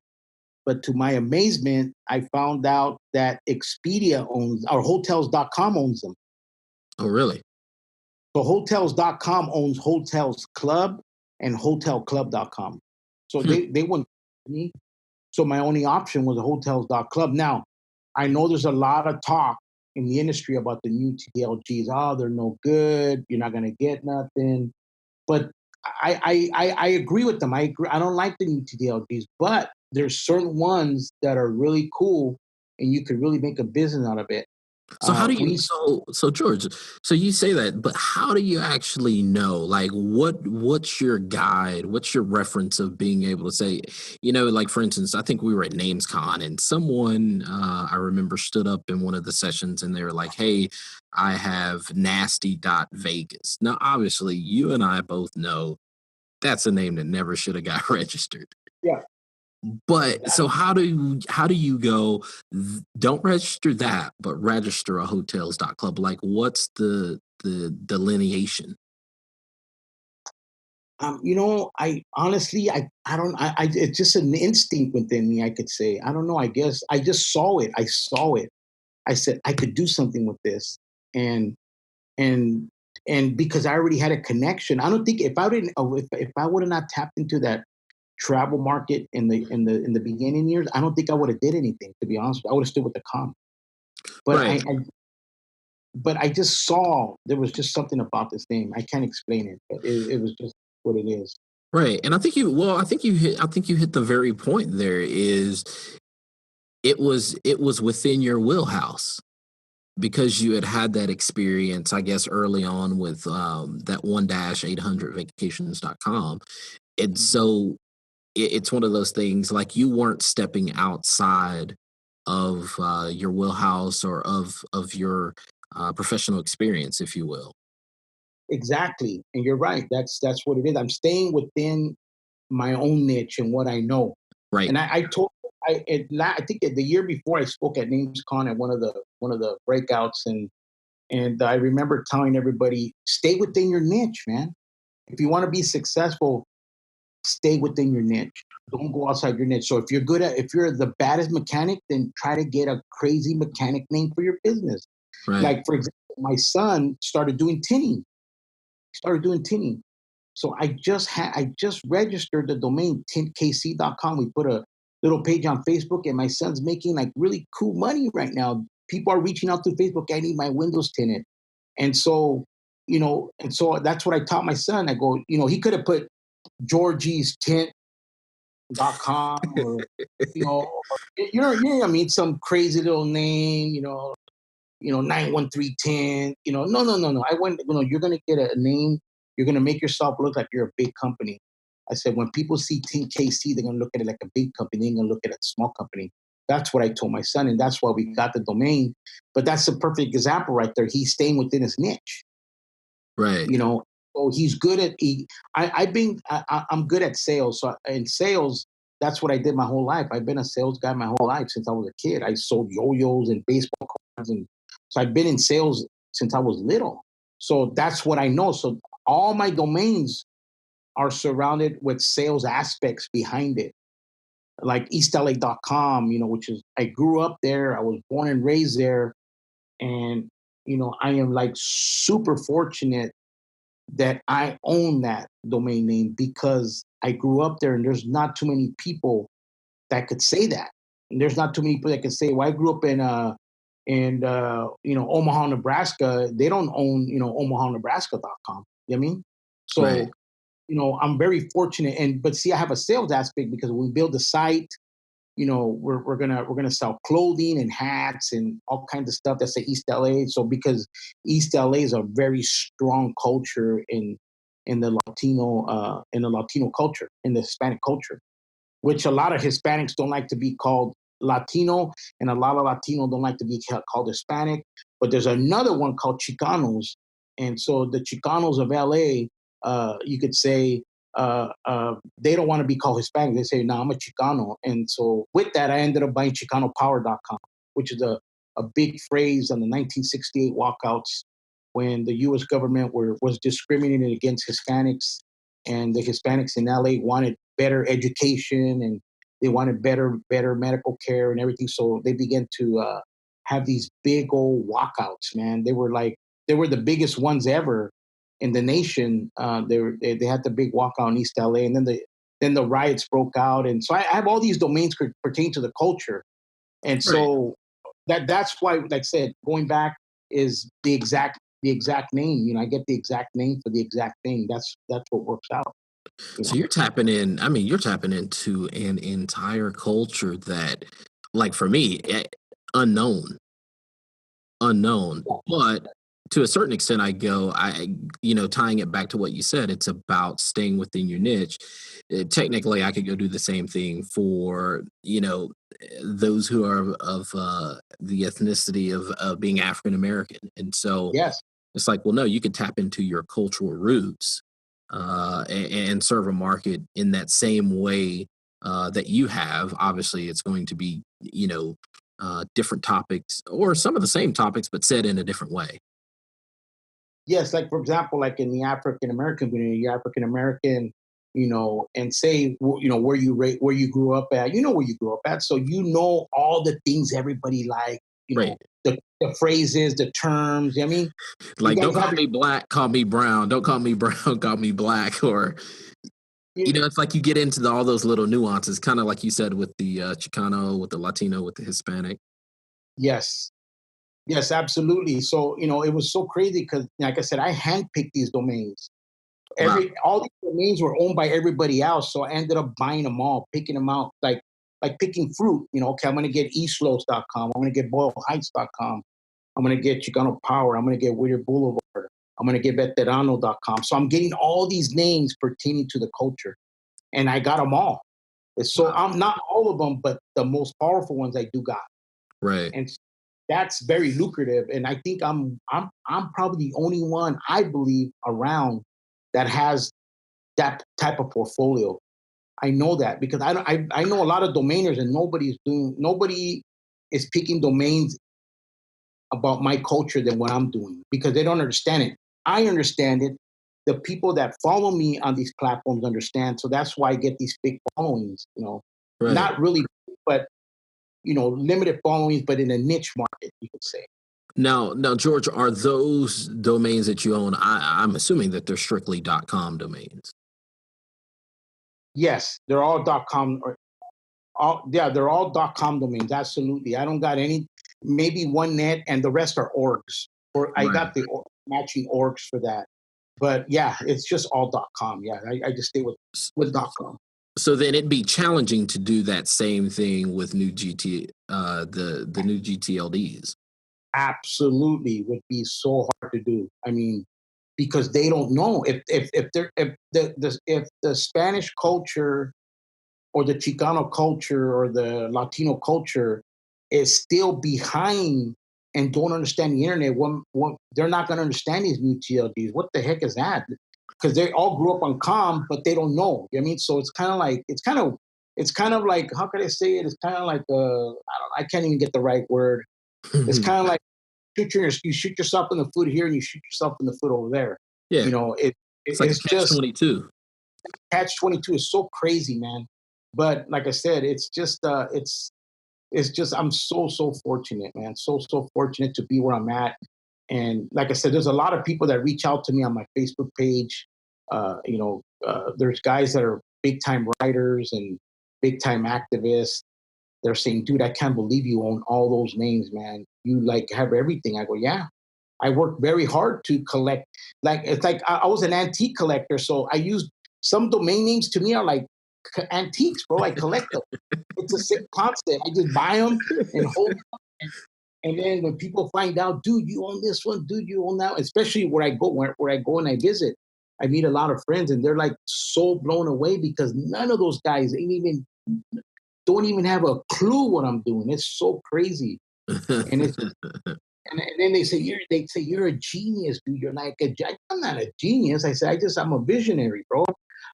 But to my amazement, I found out that Expedia owns or hotels.com owns them. Oh, really? So hotels.com owns Hotels Club and hotelclub.com. So Hmm. they wouldn't me. So my only option was a hotels.club. Now, I know there's a lot of talk in the industry about the new TLGs. Oh, they're no good. You're not going to get nothing. But I agree with them. I agree. I don't like the new TLDs, but there's certain ones that are really cool, and you could really make a business out of it. So how do you We so George, so you say that, but how do you actually know? Like what's your guide? What's your reference of being able to say, like for instance, I think we were at NamesCon and someone I remember stood up in one of the sessions and they were like, "Hey, I have nasty.vegas." Now obviously you and I both know that's a name that never should have got registered. Yeah, But so exactly. how do you go? Don't register that, but register a hotels.club. Like, what's the delineation? I honestly, I don't, it's just an instinct within me. I could say, I don't know. I guess I just saw it. I saw it. I said I could do something with this, and and and because I already had a connection. I don't think if I didn't, if I would have not tapped into that travel market in the beginning years, I don't think I would have did anything. To be honest, I would have stood with the comp. But Right, I just saw there was just something about this name. I can't explain it, but it was just what it is. right. And I think you hit the very point there is it was within your wheelhouse because you had that experience, I guess, early on with that 1-800vacations.com. And so it's one of those things like you weren't stepping outside of your wheelhouse or of your professional experience, if you will. Exactly, and you're right. That's what it is. I'm staying within my own niche and what I know. Right. And I told I think the year before I spoke at NamesCon at one of the breakouts, and I remember telling everybody, stay within your niche, man. If you want to be successful, stay within your niche. Don't go outside your niche. So if you're the baddest mechanic, then try to get a crazy mechanic name for your business. Right. Like for example, my son started doing tinning. So I just registered the domain tintkc.com. We put a little page on Facebook, and my son's making like really cool money right now. People are reaching out to Facebook. I need my windows tinted, and so that's what I taught my son. I go, he could have put georgiestint.com or what I mean, some crazy little name, 91310. No, no, no, no. I went, you're going to get a name. You're going to make yourself look like you're a big company. I said, when people see Team KC, they're going to look at it like a big company. They're going to look at it a small company. That's what I told my son. And that's why we got the domain. But that's a perfect example right there. He's staying within his niche, Right. you know. So he's good at, I'm good at sales. So in sales, that's what I did my whole life. I've been a sales guy my whole life since I was a kid. I sold yo-yos and baseball cards, and so I've been in sales since I was little. So that's what I know. So all my domains are surrounded with sales aspects behind it, like eastla.com, which is, I grew up there. I was born and raised there. And, I am like super fortunate that I own that domain name because I grew up there and there's not too many people that could say that. And there's not too many people that can say, well, I grew up in Omaha, Nebraska. They don't own, omahanebraska.com. You know what I mean? Right. So I'm very fortunate. But see, I have a sales aspect because when we build the site, we're gonna sell clothing and hats and all kinds of stuff. That's the East LA. So because East LA is a very strong culture in the Latino culture, in the Hispanic culture, which a lot of Hispanics don't like to be called Latino, and a lot of Latinos don't like to be called Hispanic. But there's another one called Chicanos, and so the Chicanos of LA, you could say, they don't want to be called Hispanic. They say, "No, I'm a Chicano." And so with that, I ended up buying ChicanoPower.com, which is a big phrase on the 1968 walkouts when the U.S. government was discriminating against Hispanics, and the Hispanics in LA wanted better education and they wanted better medical care and everything. So they began to have these big old walkouts. Man, they were the biggest ones ever in the nation. They had the big walkout in East LA, and then the riots broke out. And so I have all these domains pertain to the culture, and Right. so that's why, like I said, going back is the exact name. I get the exact name for the exact thing. That's what works out. You So know. you're tapping in, I mean, you're tapping into an entire culture that, like for me, unknown, unknown. But to a certain extent, tying it back to what you said, it's about staying within your niche. Technically, I could go do the same thing for, those who are of the ethnicity of being African American. And so Yes. it's like, well, no, you could tap into your cultural roots and serve a market in that same way that you have. Obviously, it's going to be, different topics or some of the same topics, but said in a different way. Yes, like for example, like in the African American community, you're African American, and say where you grew up at, where you grew up at, so all the things everybody like, Right. the phrases, the terms. I mean, you Like, guys don't have call your, me black, call me brown. Don't call me brown, call me black. Or, you, it's like you get into all those little nuances, kind of like you said with the Chicano, with the Latino, with the Hispanic. yes, yes, absolutely. So it was so crazy because, like I said, I handpicked these domains. Wow. All these domains were owned by everybody else, so I ended up buying them all, picking them out, like picking fruit. Okay, I'm gonna get eastlos.com, I'm gonna get boyleheights.com, I'm gonna get Chicano Power, I'm gonna get Whittier Boulevard, I'm gonna get veterano.com. So I'm getting all these names pertaining to the culture, and I got them all. So Wow. I'm not all of them, but the most powerful ones I do got, Right. and that's very lucrative. And I think I'm probably the only one, I believe, around that has that type of portfolio. I know that because I know a lot of domainers, and nobody is picking domains about my culture than what I'm doing because they don't understand it. I understand it. The people that follow me on these platforms understand. So that's why I get these big followings, Right. not really, but limited followings, but in a niche market, you could say. Now, George, are those domains that you own? I'm assuming that they're strictly .com domains. Yes, they're all .com or yeah, they're all .com domains. Absolutely. I don't got any, maybe one net, and the rest are orgs. Or I Right. got the matching orgs for that. But yeah, it's just all .com. Yeah, I just stay with .com. So then it'd be challenging to do that same thing with new the new gTLDs. Absolutely, would be so hard to do. I mean, because they don't know if the Spanish culture or the Chicano culture or the Latino culture is still behind and don't understand the internet, they're not going to understand these new TLDs. What the heck is that? Because they all grew up on com, but they don't know. You know what I mean? So it's kind of like, how could I say it? It's kind of like I can't even get the right word. It's kind of like you shoot yourself in the foot here and you shoot yourself in the foot over there. Yeah, You know, it's like a it's catch just 22. catch 22 is so crazy, man. But like I said, it's just I'm so fortunate, man. So fortunate to be where I'm at. And like I said, there's a lot of people that reach out to me on my Facebook page. There's guys that are big time writers and big time activists. They're saying, dude, I can't believe you own all those names, man. You like have everything. I go, yeah. I worked very hard to collect. Like it's like I was an antique collector, so I used some domain names to me are like antiques, bro. I collect them. It's the same concept. I just buy them and hold them. And then when people find out, dude, you own this one, dude, you own that, especially where I go and I visit, I meet a lot of friends and they're like so blown away because none of those guys don't even have a clue what I'm doing. It's so crazy. And it's and then they say you're a genius, dude. You're like I'm not a genius. I say I'm a visionary, bro.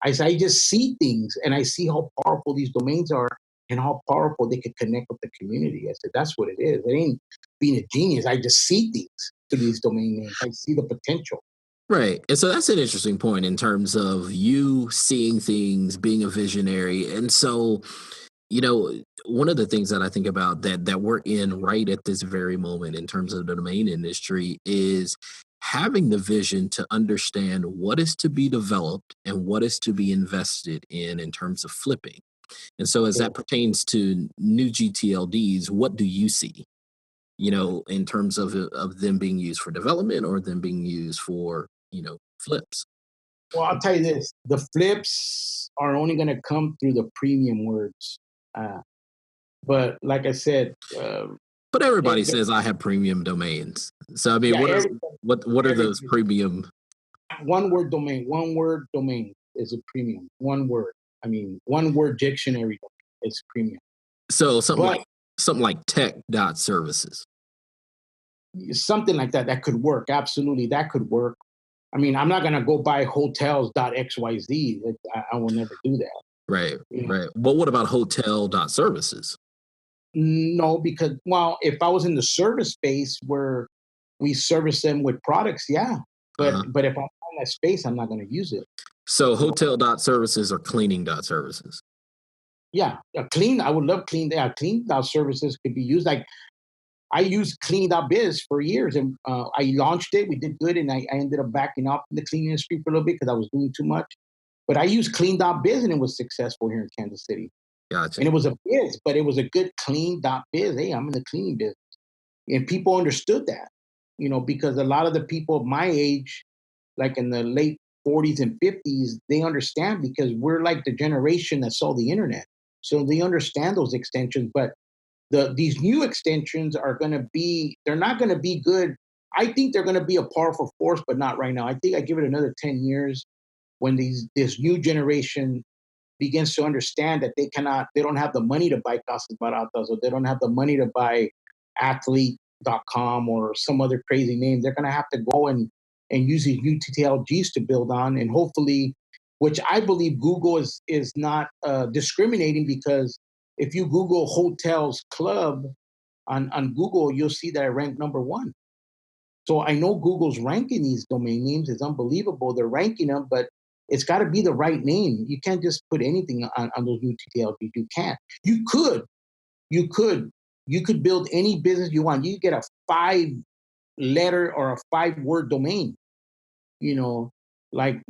I say I just see things and I see how powerful these domains are and how powerful they could connect with the community. I said that's what it is. It ain't being a genius. I just see things through these domain names. I see the potential. Right. And so that's an interesting point in terms of you seeing things, being a visionary. And so, one of the things that I think about that we're in right at this very moment in terms of the domain industry is having the vision to understand what is to be developed and what is to be invested in terms of flipping. And so as Yeah. that pertains to new gTLDs, what do you see? In terms of them being used for development or them being used for, flips. Well, I'll tell you this: the flips are only going to come through the premium words. Uh, but like I said, But everybody they says I have premium domains. So I mean, yeah, what are those every premium? one word domain is a premium. One word. I mean, one word dictionary is premium. So But something like tech dot services. something like that could work. Absolutely, that could work. I mean, I'm not gonna go buy hotels.xyz. I will never do that. Right, You know? right. But what about hotel dot services? No, because well, if I was in the service space where we service them with products, yeah. Uh-huh. But if I'm in that space, I'm not gonna use it. So You know? hotel dot services or cleaning dot services. Yeah, clean. I would love clean. Yeah, clean services could be used. Like I used clean.biz for years and I launched it. We did good and I ended up backing off in the cleaning industry for a little bit because I was doing too much. But I used clean.biz and it was successful here in Kansas City. Gotcha. And it was a biz, but it was a good clean.biz. Hey, I'm in the cleaning business. And people understood that, because a lot of the people of my age, like in the late 40s and 50s, they understand because we're like the generation that saw the internet. So they understand those extensions. But these new extensions are going to they're not going to be good. I think they're going to be a powerful force, but not right now. I think I give it another 10 years when this new generation begins to understand that they don't have the money to buy Casas Baratas or they don't have the money to buy athlete.com or some other crazy name. They're going to have to go and use these new TLGs to build on. And hopefully, which I believe Google is not discriminating because if you Google hotels club on Google, you'll see that I rank number one. So I know Google's ranking these domain names. It's unbelievable. They're ranking them, but it's got to be the right name. You can't just put anything on those new TLDs. You can't. You could, you could build any business you want. You get a 5-letter or a 5-word domain. I own like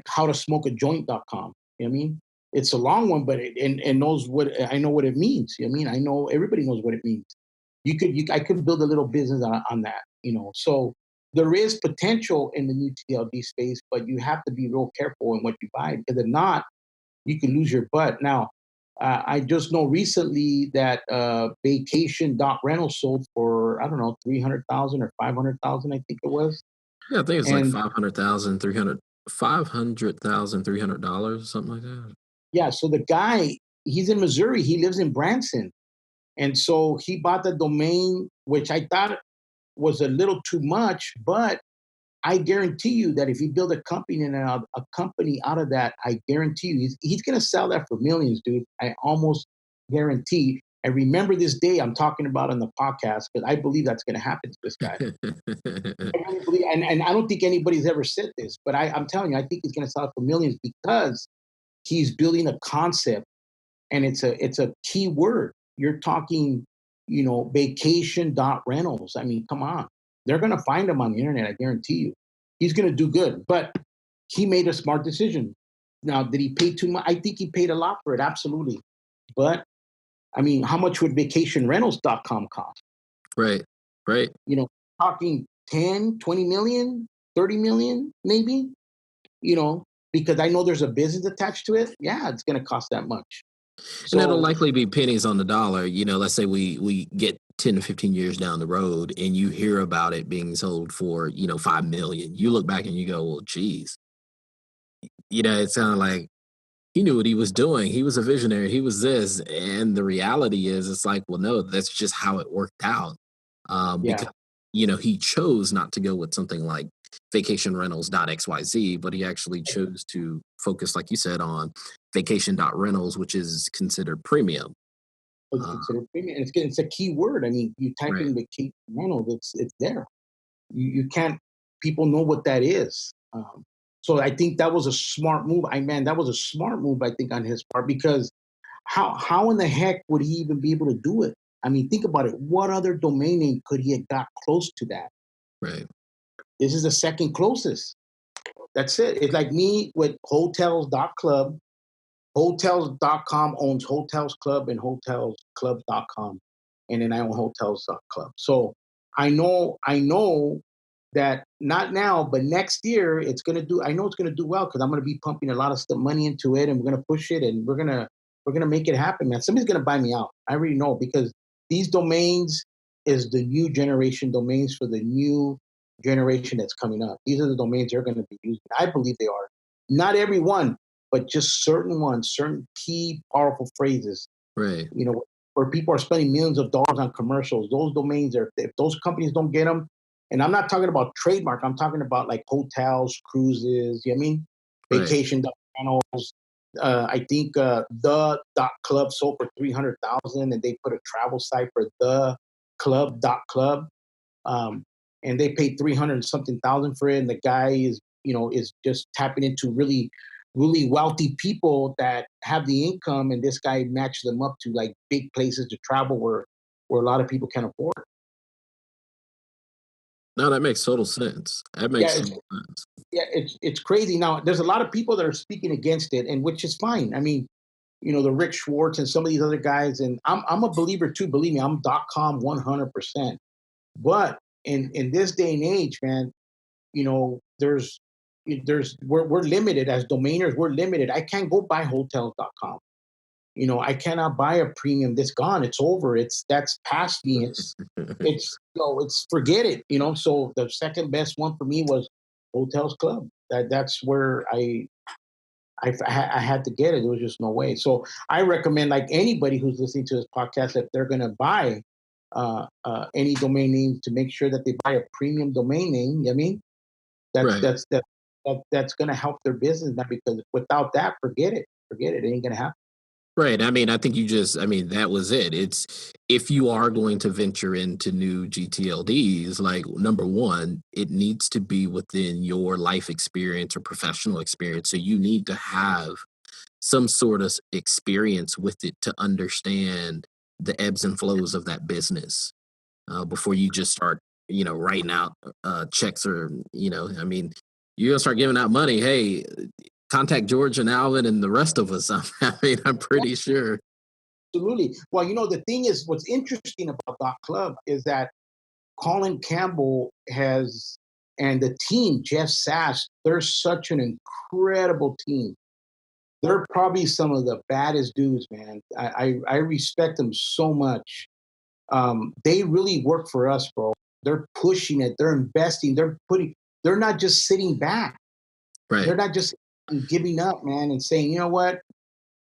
howtosmokeajoint.com. You know what I mean? It's a long one, but and knows what I know what it means. You know what I mean? I know everybody knows what it means. I could build a little business on that. So there is potential in the new TLD space, but you have to be real careful in what you buy because if not, you can lose your butt. Now, I just know recently that vacation.rental sold for I don't know 300,000 or 500,000, I think it was. Yeah, I think it's like And 500,000, $300, something like that. yeah, so the guy, he's in Missouri. He lives in Branson. And so he bought the domain, which I thought was a little too much, but I guarantee you that if you build a company and a company out of that, I guarantee you he's going to sell that for millions, dude. I almost guarantee. I remember this day I'm talking about on the podcast because I believe that's going to happen to this guy. I really believe, and I don't think anybody's ever said this, but I'm telling you, I think he's going to sell it for millions because he's building a concept and it's a key word. You're talking, vacation.rentals. I mean, come on. They're going to find him on the internet, I guarantee you. He's going to do good, but he made a smart decision. Now, did he pay too much? I think he paid a lot for it, absolutely. But I mean, how much would vacationrentals.com cost? Right, right. Talking 10, 20 million, 30 million, maybe, you know. because I know there's a business attached to it, yeah, it's going to cost that much. And it'll So likely be pennies on the dollar. Let's say we get 10 to 15 years down the road and you hear about it being sold for, 5 million. You look back and you go, well, geez, it sounded like he knew what he was doing. He was a visionary. He was this. And the reality is, it's like, well, no, that's just how it worked out. yeah, Because, he chose not to go with something like vacation rentals.xyz, but he actually chose to focus, like you said, on vacation.rentals, which is considered premium. it's Uh, considered premium. And it's a key word. I mean, you type right. in vacation rental, it's there. You can't. People know what that is. So I think that was a smart move. That was a smart move. I think on his part, because how in the heck would he even be able to do it? I mean, think about it. What other domain name could he have got close to that? Right. This is the second closest. That's it. It's like me with hotels.club. Hotels.com owns Hotels Club and hotelsclub.com. And then I own Hotels.club. So I know that not now, but next year I know it's gonna do well because I'm gonna be pumping a lot of stuff money into it and we're gonna push it and we're gonna make it happen, man. Somebody's gonna buy me out. I already know because these domains is the new generation domains for the new generation that's coming up. These are the domains they're gonna be using. I believe they are. Not every one, but just certain ones, certain key powerful phrases, Right. where people are spending millions of dollars on commercials. Those domains are, if those companies don't get them, and I'm not talking about trademark, I'm talking about like hotels, cruises, you know what I mean? Right. Vacation channels. I think the dot club sold for 300,000 and they put a travel site for the club dot club. And they paid 300 something thousand for it. And the guy is just tapping into really, really wealthy people that have the income. And this guy matched them up to like big places to travel where a lot of people can afford. No, that makes total sense. That Yeah, makes it's total sense. yeah, it's crazy. Now, there's a lot of people that are speaking against it, and which is fine. I mean, the Rick Schwartz and some of these other guys, and I'm a believer too. Believe me, I'm .com 100%. But in this day and age, man, we're limited as domainers. We're limited. I can't go buy hotels.com. I cannot buy a premium. That's gone. It's over. That's past me. It's forget it. So the second best one for me was Hotels Club. That's where I had to get it. There was just no way. So I recommend, like anybody who's listening to this podcast, if they're going to buy any domain name, to make sure that they buy a premium domain name. You know what I mean, that's Right. that's that, that's going to help their business, man. Because without that, forget it. Forget it. It ain't going to happen. Right. I mean, I think that was it. It's if you are going to venture into new gTLDs, like number one, it needs to be within your life experience or professional experience. So you need to have some sort of experience with it to understand the ebbs and flows of that business before you just start, writing out checks or, I mean, you're going to start giving out money. Hey, contact George and Alvin and the rest of us. I mean, I'm pretty sure. Absolutely. Well, the thing is, what's interesting about Dot Club is that Colin Campbell and the team, Jeff Sass, they're such an incredible team. They're probably some of the baddest dudes, man. I respect them so much. They really work for us, bro. They're pushing it. They're investing. They're not just sitting back. They're Right. not just giving up, man, and saying, you know what,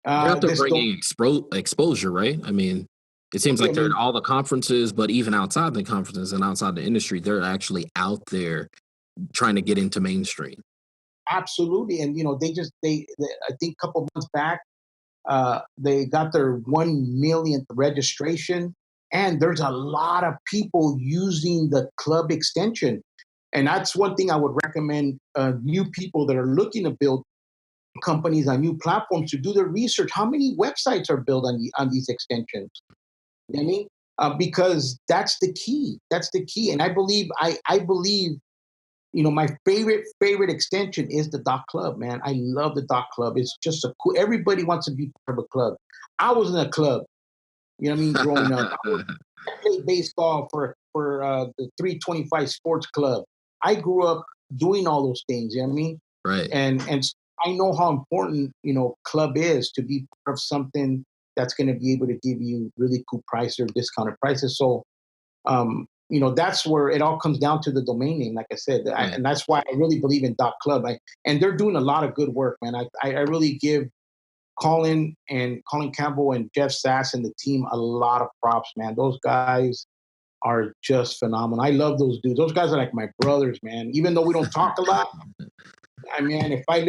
They're out there this don't. bringing exposure, right? I mean, it seems I like they're at mean, all the conferences, but even outside the conferences and outside the industry, they're actually out there trying to get into mainstream. absolutely. And they I think a couple months back, they got their 1 millionth registration, and there's a lot of people using the club extension. And that's one thing I would recommend new people that are looking to build companies on new platforms to do their research. How many websites are built on these extensions? You know what I mean? Because that's the key. That's the key. And I believe my favorite extension is the Dot Club, man. I love the Dot Club. It's just a cool. Everybody wants to be part of a club. I was in a club. You know what I mean? Growing up, I played baseball for the 325 Sports Club. I grew up doing all those things. You know what I mean? Right. And I know how important, club is to be part of something that's going to be able to give you really cool price or discounted prices. So, that's where it all comes down to the domain name, like I said. Right. And that's why I really believe in .club. And they're doing a lot of good work, man. I really give Colin Campbell and Jeff Sass and the team a lot of props, man. Those guys are just phenomenal. I love those dudes. Those guys are like my brothers, man. Even though we don't talk a lot, I mean, if I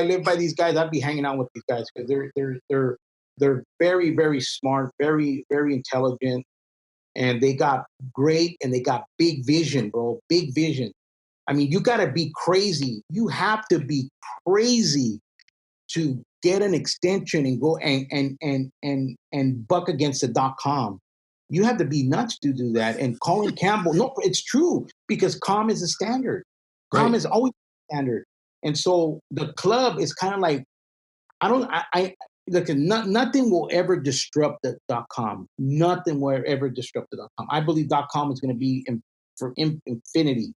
live by these guys, I'd be hanging out with these guys because they're very, very smart, very, very intelligent, and they got big vision, bro. Big vision. I mean, you got to be crazy. You have to be crazy to get an extension and go and buck against the .com. You have to be nuts to do that. And Colin Campbell, no, it's true because .com is the standard. Right. .com is always the standard. And so the club is kind of like, look, nothing will ever disrupt the .com. Nothing will ever disrupt the .com. I believe .com is going to be for infinity.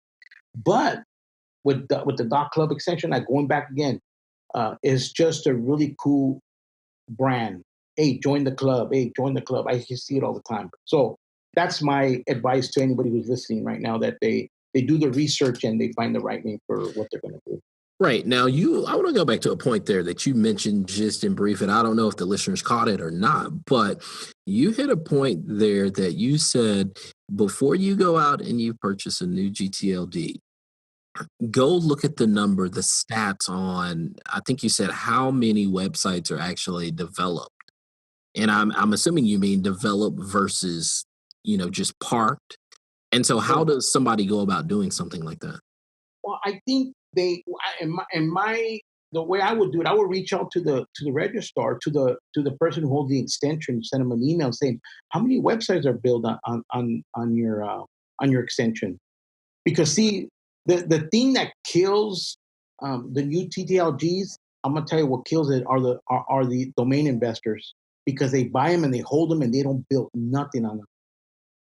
But with the .club extension, like going back again, is just a really cool brand. Hey, join the club. Hey, join the club. I see it all the time. So that's my advice to anybody who's listening right now, that they do the research and they find the right name for what they're going to do. Right. Now, I want to go back to a point there that you mentioned just in brief, and I don't know if the listeners caught it or not, but you hit a point there that you said before you go out and you purchase a new gTLD, go look at the stats on, I think you said how many websites are actually developed. And I'm assuming you mean developed versus, just parked. And so how does somebody go about doing something like that? Well, I think the way I would do it, I would reach out to the registrar, to the person who holds the extension, send them an email saying how many websites are built on your extension. Because see, the thing that kills the new TLDs, I'm gonna tell you what kills it are the domain investors, because they buy them and they hold them and they don't build nothing on them,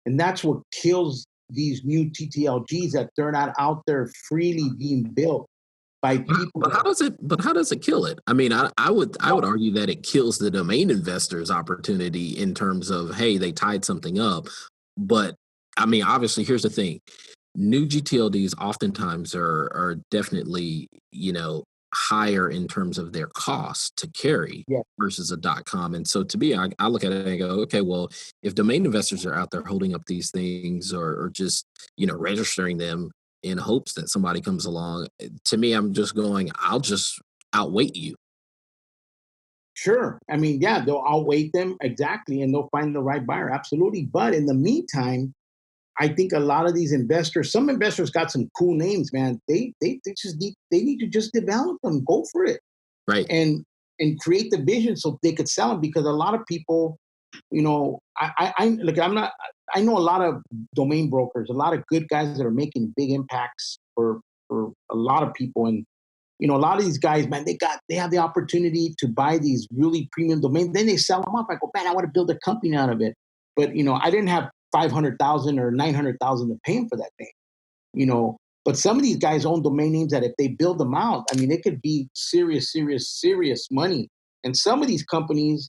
and that's what kills these new TLDs, that they're not out there freely being built by people. But how does it kill it? I mean, I would argue that it kills the domain investors' opportunity in terms of, hey, they tied something up. But I mean, obviously, here's the thing: new gTLDs oftentimes are definitely higher in terms of their cost to carry versus a .com. And so to me, I look at it and I go, okay, well, if domain investors are out there holding up these things or just registering them in hopes that somebody comes along, to me, I'm just going, I'll just outweight you. Sure. I mean, yeah, they'll outweight them, exactly, and they'll find the right buyer, absolutely. But in the meantime, I think a lot of these investors, some investors got some cool names, man. They need to just develop them, go for it, right, and create the vision so they could sell them. Because a lot of people, I know a lot of domain brokers, a lot of good guys that are making big impacts for a lot of people, and a lot of these guys, man, they have the opportunity to buy these really premium domains, then they sell them up. I go, man, I want to build a company out of it, but I didn't have 500,000 or 900,000 to pay him for that thing, But some of these guys own domain names that if they build them out, I mean, it could be serious money. And some of these companies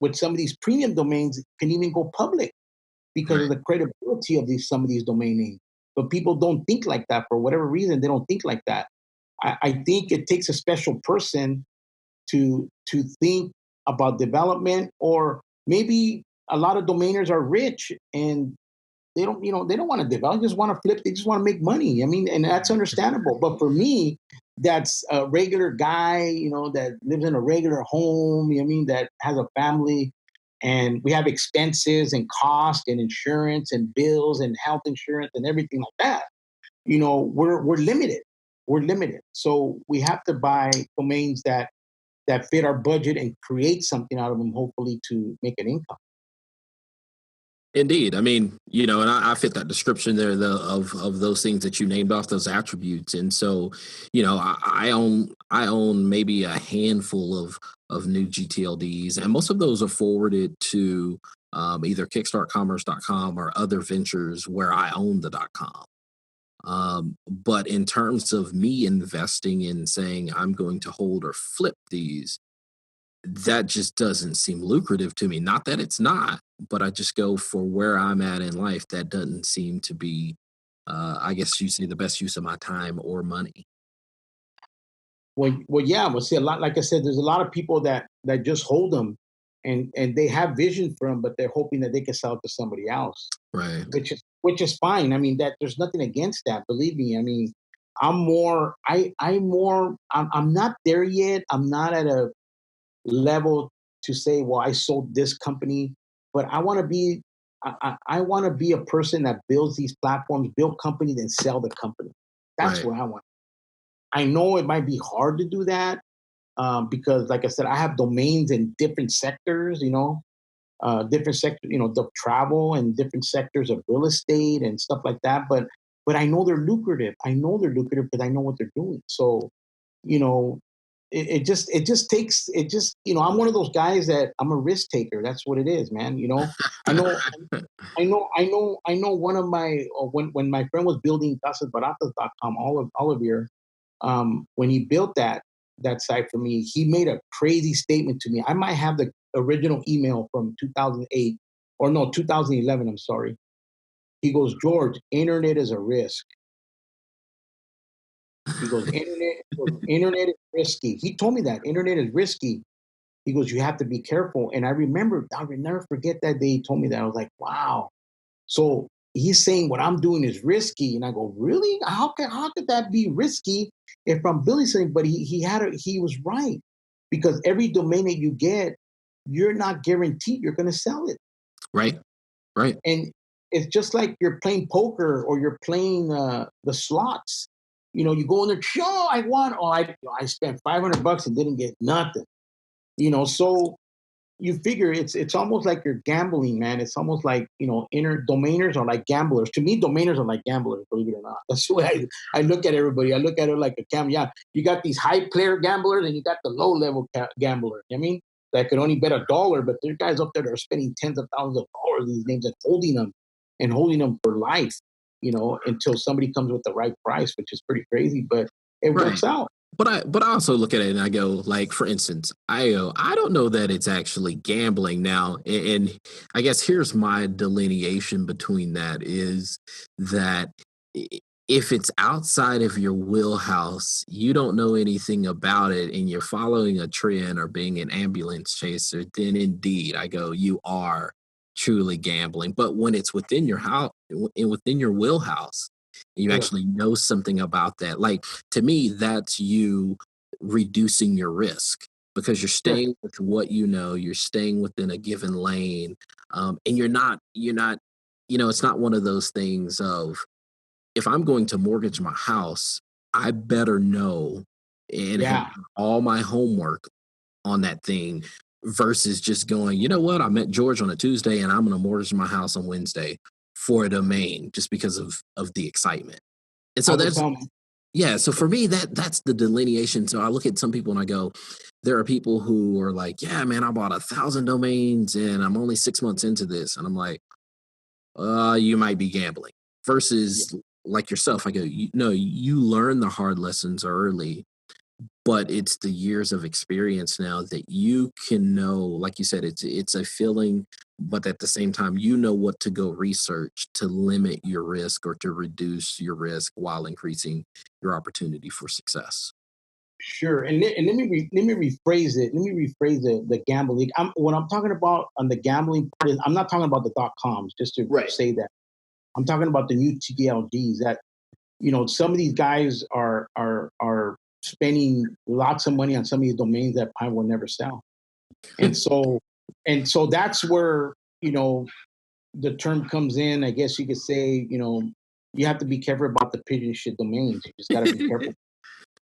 with some of these premium domains can even go public because of the credibility of some of these domain names. But people don't think like that for whatever reason. They don't think like that. I think it takes a special person to think about development, or maybe a lot of domainers are rich and they don't want to develop, just want to flip, they just want to make money. I mean, and that's understandable. But for me, that's a regular guy, that lives in a regular home, that has a family, and we have expenses and cost and insurance and bills and health insurance and everything like that. We're limited. We're limited. So we have to buy domains that fit our budget and create something out of them, hopefully to make an income. Indeed. I mean, and I fit that description there of those things that you named off, those attributes. And so, I own maybe a handful of new gTLDs, and most of those are forwarded to either kickstartcommerce.com or other ventures where I own the .com. But in terms of me investing in saying I'm going to hold or flip these, that just doesn't seem lucrative to me. Not that it's not, but I just go for where I'm at in life. That doesn't seem to be, I guess you say, the best use of my time or money. Well, yeah. Well, see, a lot. Like I said, there's a lot of people that just hold them, and they have vision for them, but they're hoping that they can sell it to somebody else, Right. which is fine. I mean, that there's nothing against that. Believe me. I mean, I'm not there yet. I'm not at a level to say, well, I sold this company, but I want to be. I want to be a person that builds these platforms, build companies, and sell the company. That's Right. where I want. I know it might be hard to do that, because, like I said, I have domains in different sectors. Different sectors, the travel and different sectors of real estate and stuff like that. But I know they're lucrative. I know they're lucrative because I know what they're doing. So, you know, it just takes it just I'm one of those guys that I'm a risk taker. That's what it is, man. I know I know one of my when my friend was building casasbaratas.com, Olivier, when he built that site for me, he made a crazy statement to me. I might have the original email from 2008, or no, 2011. I'm sorry. He goes, George, internet is a risk. He goes, internet is risky. He told me that internet is risky. He goes, you have to be careful. And I'll never forget that day he told me that. I was like, wow. So he's saying what I'm doing is risky, and I go, really? How could that be risky if I'm building something? But he was right, because every domain that you get, you're not guaranteed you're going to sell it, Right. Right. and it's just like you're playing poker or you're playing the slots. You go in there, sure, I won. Oh, I spent $500 and didn't get nothing. So you figure it's almost like you're gambling, man. It's almost like, inner domainers are like gamblers. To me, domainers are like gamblers, believe it or not. That's the way I look at everybody. I look at it like a gambler. Yeah, you got these high player gamblers and you got the low level gamblers. I mean, that could only bet $1, but there's guys up there that are spending tens of thousands of dollars these names and holding them for life, until somebody comes with the right price, which is pretty crazy, but it Right. works out. But I also look at it and I go, like, for instance, I don't know that it's actually gambling now. And I guess here's my delineation between that is that if it's outside of your wheelhouse, you don't know anything about it, and you're following a trend or being an ambulance chaser, then indeed I go, you are truly gambling. But when it's within your house, within your wheelhouse, you Yeah. actually know something about that. Like, to me, that's you reducing your risk because you're Sure. staying with what you know, you're staying within a given lane, and you're not, it's not one of those things of if I'm going to mortgage my house, I better know and have Yeah. done all my homework on that thing versus just going, you know what, I met George on a Tuesday and I'm going to mortgage my house on Wednesday for a domain just because of the excitement. And I so would that's tell them. yeah, so for me that's the delineation. So I look at some people and I go, there are people who are like, yeah, man, I bought 1,000 domains and I'm only 6 months into this. And I'm like, you might be gambling. Yeah. Versus like yourself, I go, no, you learn the hard lessons early, but it's the years of experience now that you can know, like you said, it's a feeling, but at the same time, you know what to go research to limit your risk or to reduce your risk while increasing your opportunity for success. Sure, and let me rephrase it. Let me rephrase the gambling. What I'm talking about on the gambling part is I'm not talking about the .coms. Just to Right. say that I'm talking about the new TLDs. That some of these guys are spending lots of money on some of these domains that I will never sell, and so that's where the term comes in. I guess you could say you have to be careful about the pigeon shit domains. You just got to be careful Right.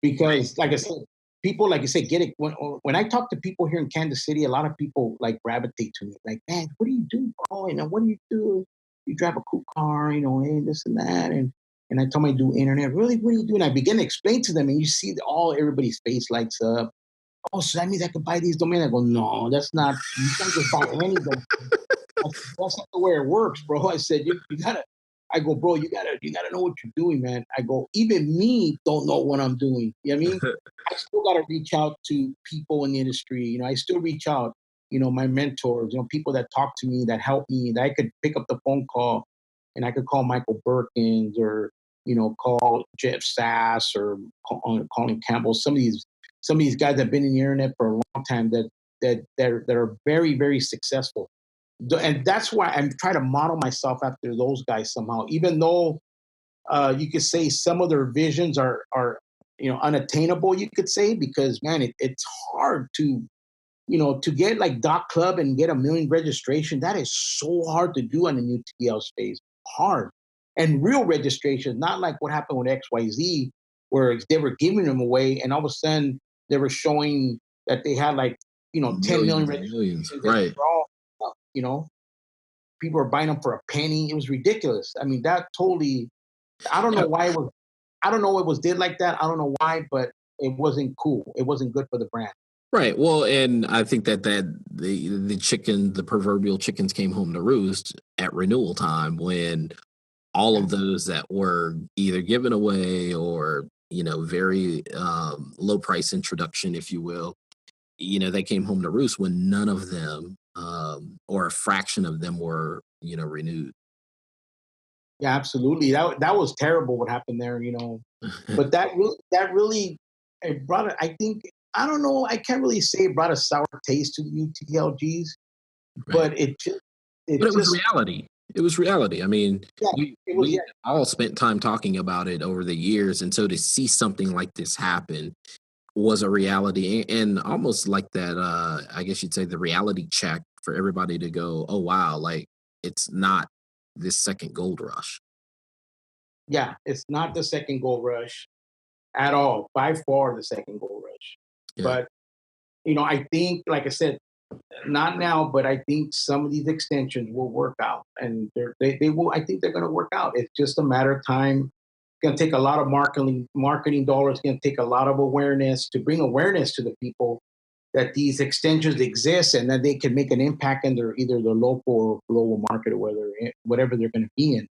because, like I said, people, like I said, get it. When I talk to people here in Kansas City, a lot of people like gravitate to me, like, man, what do you do, bro? What do you do? You drive a cool car, and this and that, and I tell them I do internet. Really, what do you do? And I begin to explain to them, and you see everybody's face lights up. Oh, so that means I can buy these domains. I go, no, that's not. You can't just buy any domain. That's not the way it works, bro. I said you gotta. I go, bro, you gotta know what you're doing, man. I go, even me don't know what I'm doing. You know what I mean? I still gotta reach out to people in the industry. I still reach out, my mentors, people that talk to me, that help me, that I could pick up the phone call and I could call Michael Birkins or, call Jeff Sass or Colin Campbell. Some of these guys that have been in the internet for a long time that are very, very successful. And that's why I'm trying to model myself after those guys somehow, even though you could say some of their visions are unattainable, you could say, because man, it's hard to get like .club and get 1 million registration. That is so hard to do on the new TL space. Hard. And real registration, not like what happened with XYZ, where they were giving them away and all of a sudden they were showing that they had like, 10 million Millions and millions, registrations and right? they're all, people were buying them for a penny. It was ridiculous. I mean, that totally, I don't know Yeah, why I don't know it was did like that. I don't know why, but it wasn't cool. It wasn't good for the brand. right. Well, and I think that the proverbial chickens came home to roost at renewal time when all Yeah. of those that were either given away or very low price introduction, if you will, they came home to roost when none of them or a fraction of them were renewed. Yeah, absolutely. That was terrible what happened there. But that really it brought it. I think I don't know. I can't really say it brought a sour taste to the new TLGs, Right. but it just But it it was just reality. It was reality. I mean, yeah, it was, we yeah. all spent time talking about it over the years, and so to see something like this happen was a reality, and almost like that. I guess you'd say the reality check for everybody to go, "Oh wow!" Like it's not this second gold rush. Yeah, it's not the second gold rush at all. By far the second gold rush. Yeah. But I think, like I said, not now, but I think some of these extensions will work out, and they will. I think they're going to work out. It's just a matter of time. It's going to take a lot of marketing dollars. It's going to take a lot of awareness to bring awareness to the people that these extensions exist, and that they can make an impact in either their local or global market, or whatever they're going to be in.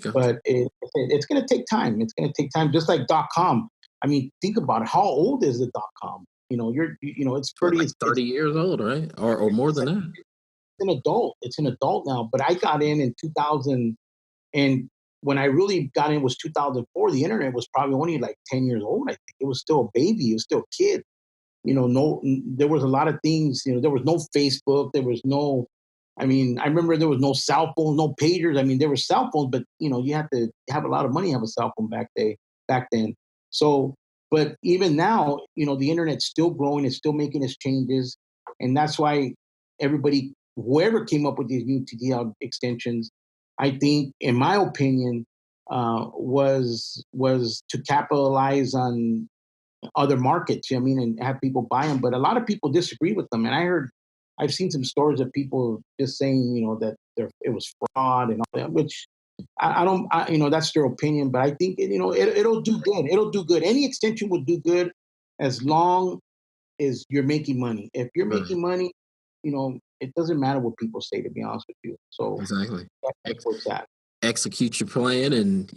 Gotcha. But it's going to take time. It's going to take time, just like .com. I mean, think about it. How old is the .com? It's What, pretty. like It's 30 years old, right? Or more it's than that. an adult. It's an adult now. But I got in 2000, and when I really got in was 2004. The internet was probably only like 10 years old. I think it was still a baby. It was still a kid. No, there was a lot of things. There was no Facebook. There was no. I mean, I remember there was no cell phone, no pagers. I mean, there were cell phones, but you had to have a lot of money to have a cell phone back then. So, but even now, the internet's still growing. It's still making its changes, and that's why everybody, whoever came up with these new TTL extensions, I think, in my opinion, was to capitalize on other markets. You know what I mean, and have people buy them. But a lot of people disagree with them, and I've seen some stories of people just saying, that it was fraud and all that, which I don't, that's their opinion. But I think it'll do good. It'll do good. Any extension will do good as long as you're making money. If you're Right. making money, it doesn't matter what people say. To be honest with you, so Exactly. that's where it's at. Execute your plan and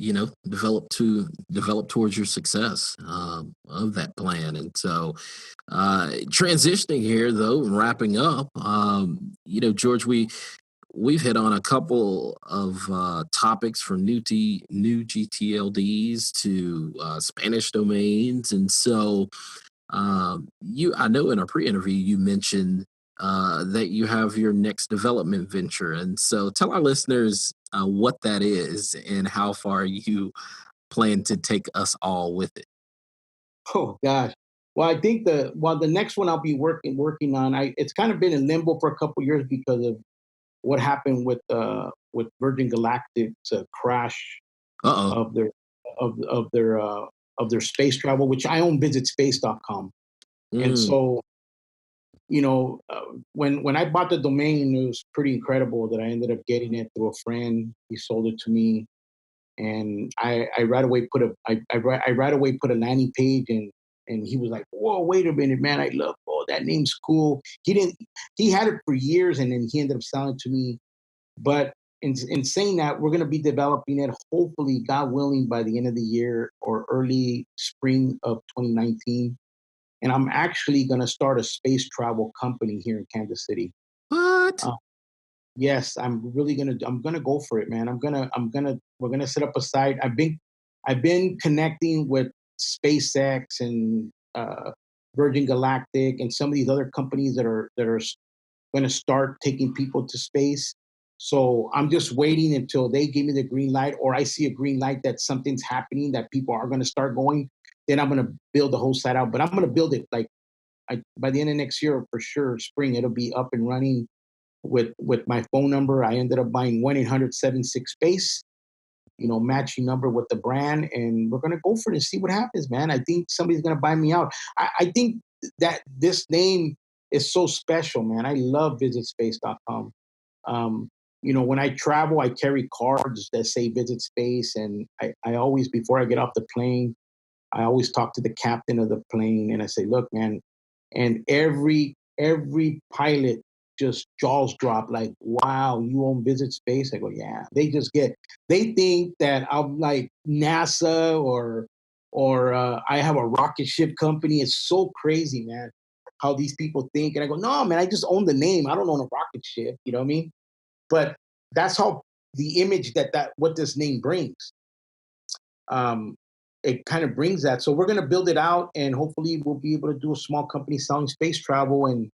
develop towards your success of that plan. And so transitioning here though and wrapping up, George, we've hit on a couple of topics from new gtlds to Spanish domains. And so I know in our pre-interview you mentioned that you have your next development venture, and so tell our listeners what that is and how far you plan to take us all with it. Oh gosh. Well, I think the next one I'll be working on. It's kind of been in limbo for a couple years because of what happened with Virgin Galactic's crash Uh oh. of their of of their uh, of their space travel, which I own visitspace.com. And Mm, so, when I bought the domain, it was pretty incredible that I ended up getting it through a friend. He sold it to me, and I right away right away put a landing page, and he was like, "Whoa, wait a minute, man! I love, oh, that name's cool." He had it for years, and then he ended up selling it to me. But in saying that, we're going to be developing it, hopefully, God willing, by the end of the year or early spring of 2019. And I'm actually going to start a space travel company here in Kansas City. What? Uh, yes, I'm gonna go for it, man. We're gonna set up a site. I've been connecting with SpaceX and Virgin Galactic and some of these other companies that are going to start taking people to space. So I'm just waiting until they give me the green light, or I see a green light that something's happening, that people are going to start going. Then I'm going to build the whole site out. But I'm going to build it like by the end of next year for sure. Spring, it'll be up and running with my phone number. I ended up buying 1-800-76 space. Matching number with the brand, and we're gonna go for it and see what happens, man. I think somebody's gonna buy me out. I think that this name is so special, man. I love visitspace.com. When I travel, I carry cards that say Visit Space, and I always, before I get off the plane, I always talk to the captain of the plane, and I say, "Look, man," and every pilot just jaws drop like, "Wow, you own Visit Space?" I go, "Yeah." They think that I'm like NASA or I have a rocket ship company. It's so crazy, man, how these people think. And I go, "No, man, I just own the name. I don't own a rocket ship." You know what I mean? But that's how the image that what this name brings. Um, it kind of brings that. So we're going to build it out, and hopefully we'll be able to do a small company selling space travel and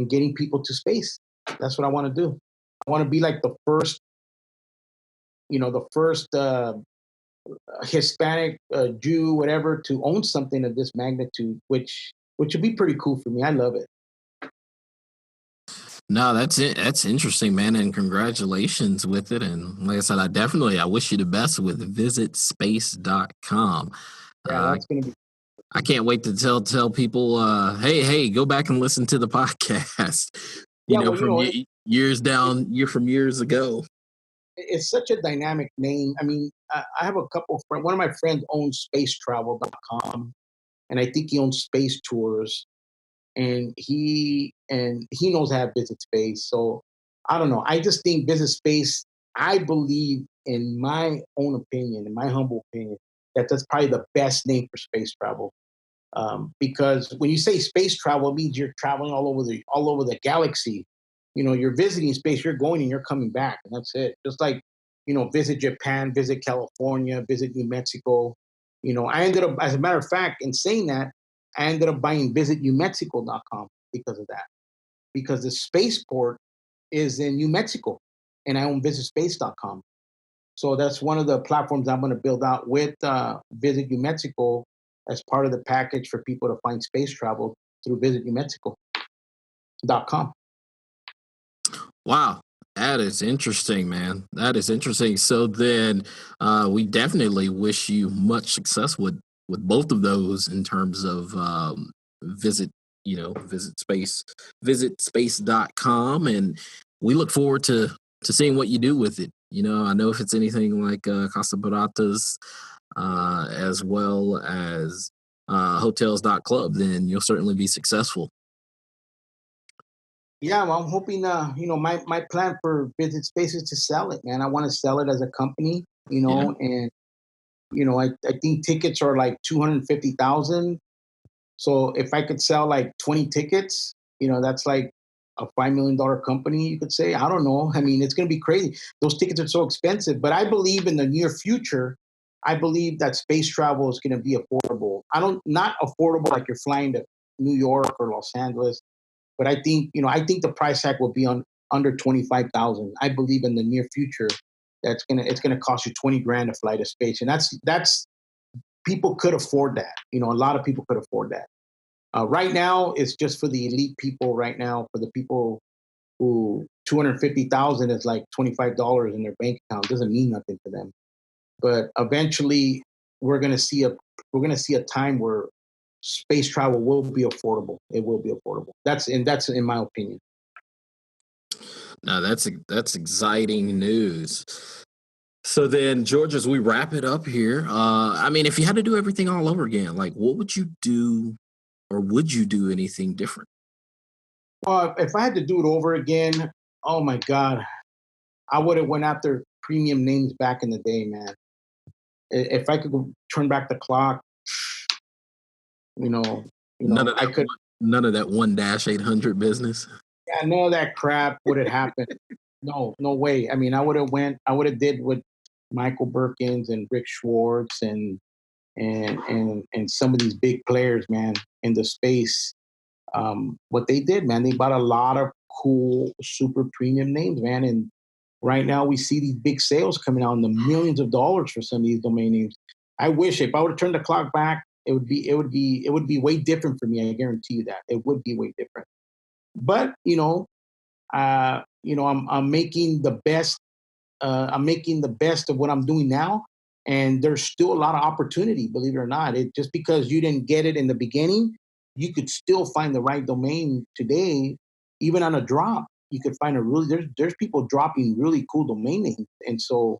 getting people to space. That's what I want to do. I want to be like the first Hispanic Jew, whatever, to own something of this magnitude, which would be pretty cool for me. I love it. No, that's it. That's interesting, man, and congratulations with it. And like I said, I wish you the best with visitspace.com. Yeah, Uh, that's gonna be. I can't wait to tell people, hey, go back and listen to the podcast. Yeah, well, From year from years ago. it's such a dynamic name. I mean, I have a couple of friends. One of my friends owns spacetravel.com, and I think he owns space tours, and he knows how to visit space. So I don't know. I just think visit space. I believe, in my own opinion, in my humble opinion, that's probably the best name for space travel. Because when you say space travel, it means you're traveling all over the galaxy. You're visiting space. You're going and you're coming back, and that's it. Just like visit Japan, visit California, visit New Mexico. I ended up, as a matter of fact, in saying that, I ended up buying visitnewmexico.com because of that. Because the spaceport is in New Mexico, and I own visitspace.com. So that's one of the platforms I'm going to build out with Visit New Mexico as part of the package for people to find space travel through visitnewmexico.com. Wow. That is interesting, man. That is interesting. So then we definitely wish you much success with both of those in terms of visit, visit space, visitspace.com. And we look forward to seeing what you do with it. I know if it's anything like Casa Baratas, as well as Hotels.club, then you'll certainly be successful. Yeah, well, I'm hoping, my plan for Visit Space is to sell it, man. I want to sell it as a company, Yeah. and, I think tickets are like 250,000. So if I could sell like 20 tickets, that's like a $5 million company, you could say. I don't know. I mean, it's going to be crazy. Those tickets are so expensive, but I believe in the near future, I believe that space travel is going to be affordable. Not affordable like you're flying to New York or Los Angeles, but I think the price tag will be on under 25,000. I believe in the near future it's gonna cost you 20 grand to fly to space, and that's people could afford that. A lot of people could afford that. Right now, it's just for the elite people. Right now, for the people who 250,000 is like $25 in their bank account, it doesn't mean nothing to them. But eventually, we're gonna see a time where space travel will be affordable. It will be affordable. That's in my opinion. Now that's exciting news. So then, George, as we wrap it up here, I mean, if you had to do everything all over again, like what would you do, or would you do anything different? If I had to do it over again, oh my God, I would have went after premium names back in the day, man. If I could turn back the clock, you know, None of I that could. none of that 1-800 business. Yeah, none of that crap would have happened. No, no way. I mean, I would have did what Michael Birkins and Rick Schwartz and some of these big players, man, in the space. What they did, man, they bought a lot of cool, super premium names, man. And right now we see these big sales coming out in the millions of dollars for some of these domain names. I wish if I would have turned the clock back, it would be way different for me. I guarantee you that it would be way different. But I'm making the best. I'm making the best of what I'm doing now, and there's still a lot of opportunity. Believe it or not, it just because you didn't get it in the beginning, you could still find the right domain today, even on a drop. You could find a really there's people dropping really cool domain names, and so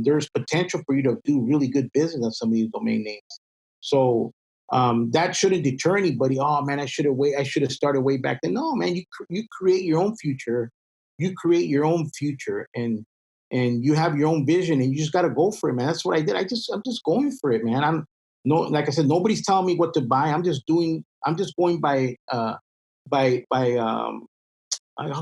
there's potential for you to do really good business on some of these domain names. So that shouldn't deter anybody. Oh man, I should have started way back then. No, man, you create your own future. You create your own future, and you have your own vision, and you just got to go for it, man. That's what I did. I'm just going for it, man. I'm no Like I said, nobody's telling me what to buy. I'm just going by how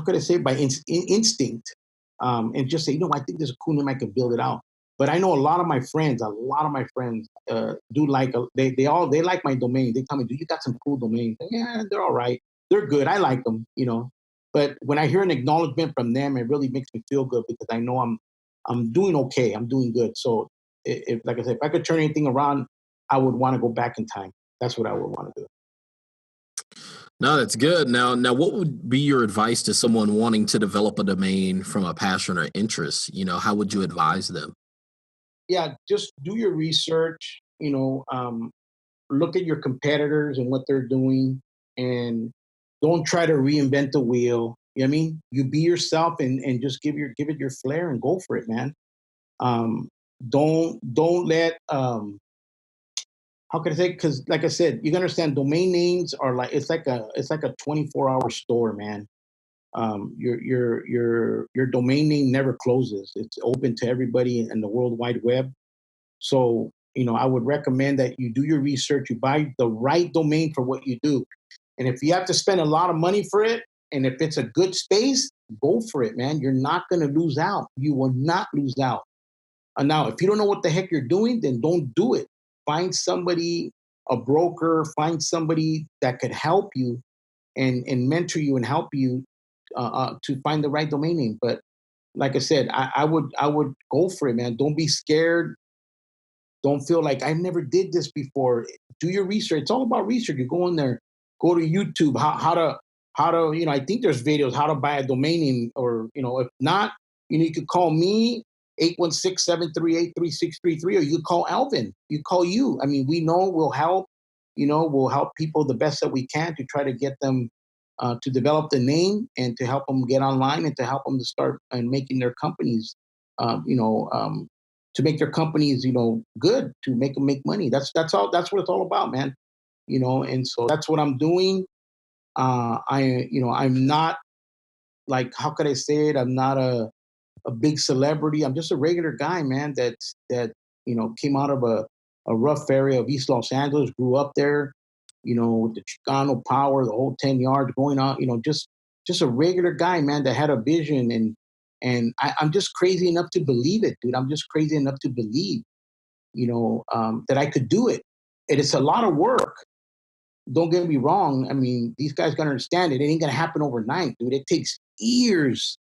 could I say, by instinct, and just say, I think there's a cool name, I can build it out. But I know a lot of my friends do like they like my domain. They tell me, "Do you got some cool domains?" Yeah, they're all right. They're good. I like them. But when I hear an acknowledgement from them, it really makes me feel good because I know I'm doing okay. I'm doing good. So if like I said, if I could turn anything around, I would want to go back in time. That's what I would want to do. No, that's good. Now, what would be your advice to someone wanting to develop a domain from a passion or interest? How would you advise them? Yeah, just do your research. Look at your competitors and what they're doing, and don't try to reinvent the wheel. You know what I mean? You be yourself and just give it your flair and go for it, man. Um, don't let how can I say? Because like I said, you can understand domain names are like it's like a 24-hour store, man. Your domain name never closes. It's open to everybody in the World Wide Web. So, I would recommend that you do your research, you buy the right domain for what you do. And if you have to spend a lot of money for it, and if it's a good space, go for it, man. You're not going to lose out. You will not lose out. Now, if you don't know what the heck you're doing, then don't do it. Find somebody, a broker, find somebody that could help you and mentor you and help you to find the right domain name. But like I said, I would go for it, man. Don't be scared. Don't feel like I never did this before. Do your research. It's all about research. You go in there, go to YouTube, how to, I think there's videos how to buy a domain name, or, if not, you could call me 816-738-3633, or you call Alvin. You call you. I mean, we know we'll help, we'll help people the best that we can to try to get them to develop the name and to help them get online and to help them to start and making their companies, um, you know, um, to make their companies, good, to make them make money. That's all. That's what it's all about, man. And so that's what I'm doing. I'm not, like, how could I say it? I'm not a big celebrity. I'm just a regular guy, man. That came out of a rough area of East Los Angeles, grew up there. With the Chicano power, the whole 10 yards going on. Just a regular guy, man, that had a vision, and I'm just crazy enough to believe it, dude. I'm just crazy enough to believe, that I could do it. And it's a lot of work. Don't get me wrong. I mean, these guys gotta understand it. It ain't gonna happen overnight, dude. It takes years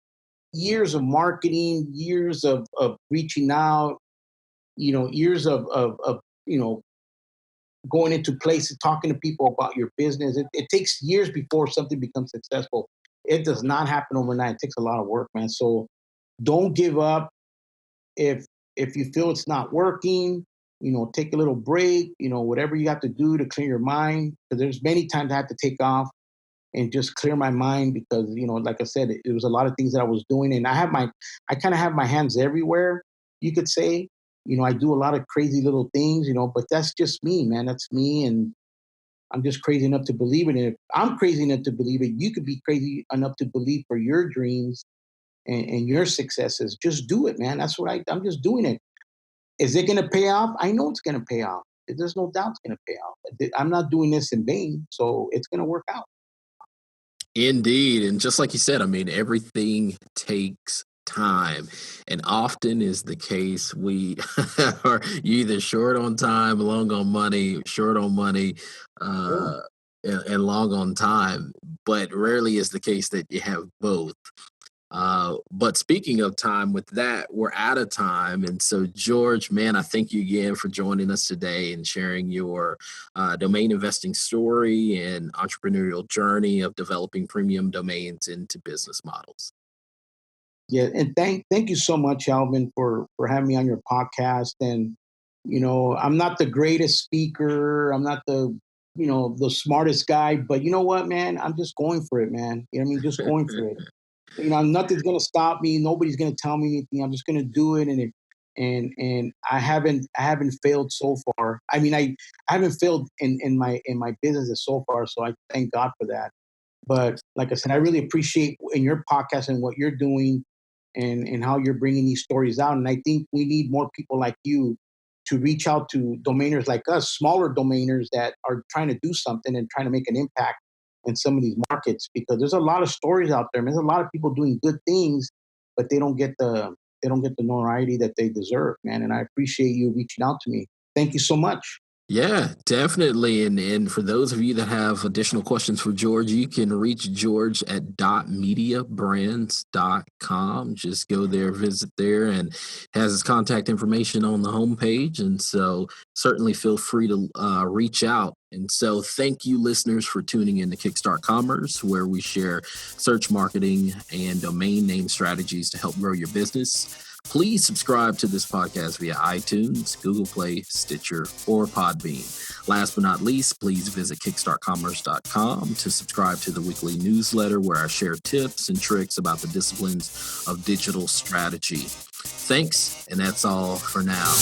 of marketing, years of reaching out, years of going into places, talking to people about your business. It takes years before something becomes successful. It does not happen overnight. It takes a lot of work, man. So don't give up. If you feel it's not working, take a little break, whatever you have to do to clear your mind. Because there's many times I had to take off and just clear my mind because, like I said, it was a lot of things that I was doing. And I kind of have my hands everywhere, you could say. I do a lot of crazy little things, but that's just me, man. That's me. And I'm just crazy enough to believe it. And if I'm crazy enough to believe it, you could be crazy enough to believe for your dreams and your successes. Just do it, man. That's what I'm just doing it. Is it going to pay off? I know it's going to pay off. There's no doubt it's going to pay off. I'm not doing this in vain, so it's going to work out. Indeed. And just like you said, I mean, everything takes time. And often is the case, we are either short on time, long on money, short on money, Sure. uh, and long on time. But rarely is the case that you have both. But speaking of time, with that, we're out of time. And so, George, man, I thank you again for joining us today and sharing your domain investing story and entrepreneurial journey of developing premium domains into business models. Yeah, and thank you so much, Alvin, for having me on your podcast. And I'm not the greatest speaker. I'm not the smartest guy, but you know what, man? I'm just going for it, man. You know what I mean? Just going for it. Nothing's gonna stop me. Nobody's gonna tell me anything. I'm just gonna do it, and I haven't failed so far. I mean, I haven't failed in my businesses so far. So I thank God for that. But like I said, I really appreciate in your podcast and what you're doing, and how you're bringing these stories out. And I think we need more people like you to reach out to domainers like us, smaller domainers that are trying to do something and trying to make an impact in some of these markets, because there's a lot of stories out there. There's a lot of people doing good things, but they don't get the notoriety that they deserve, man. And I appreciate you reaching out to me. Thank you so much. Yeah, definitely. And for those of you that have additional questions for George, you can reach George at .mediabrands.com. Just go there, visit there, and has his contact information on the homepage. And so certainly feel free to reach out. And so thank you, listeners, for tuning in to Kickstart Commerce, where we share search marketing and domain name strategies to help grow your business. Please subscribe to this podcast via iTunes, Google Play, Stitcher, or Podbean. Last but not least, please visit kickstartcommerce.com to subscribe to the weekly newsletter where I share tips and tricks about the disciplines of digital strategy. Thanks, and that's all for now.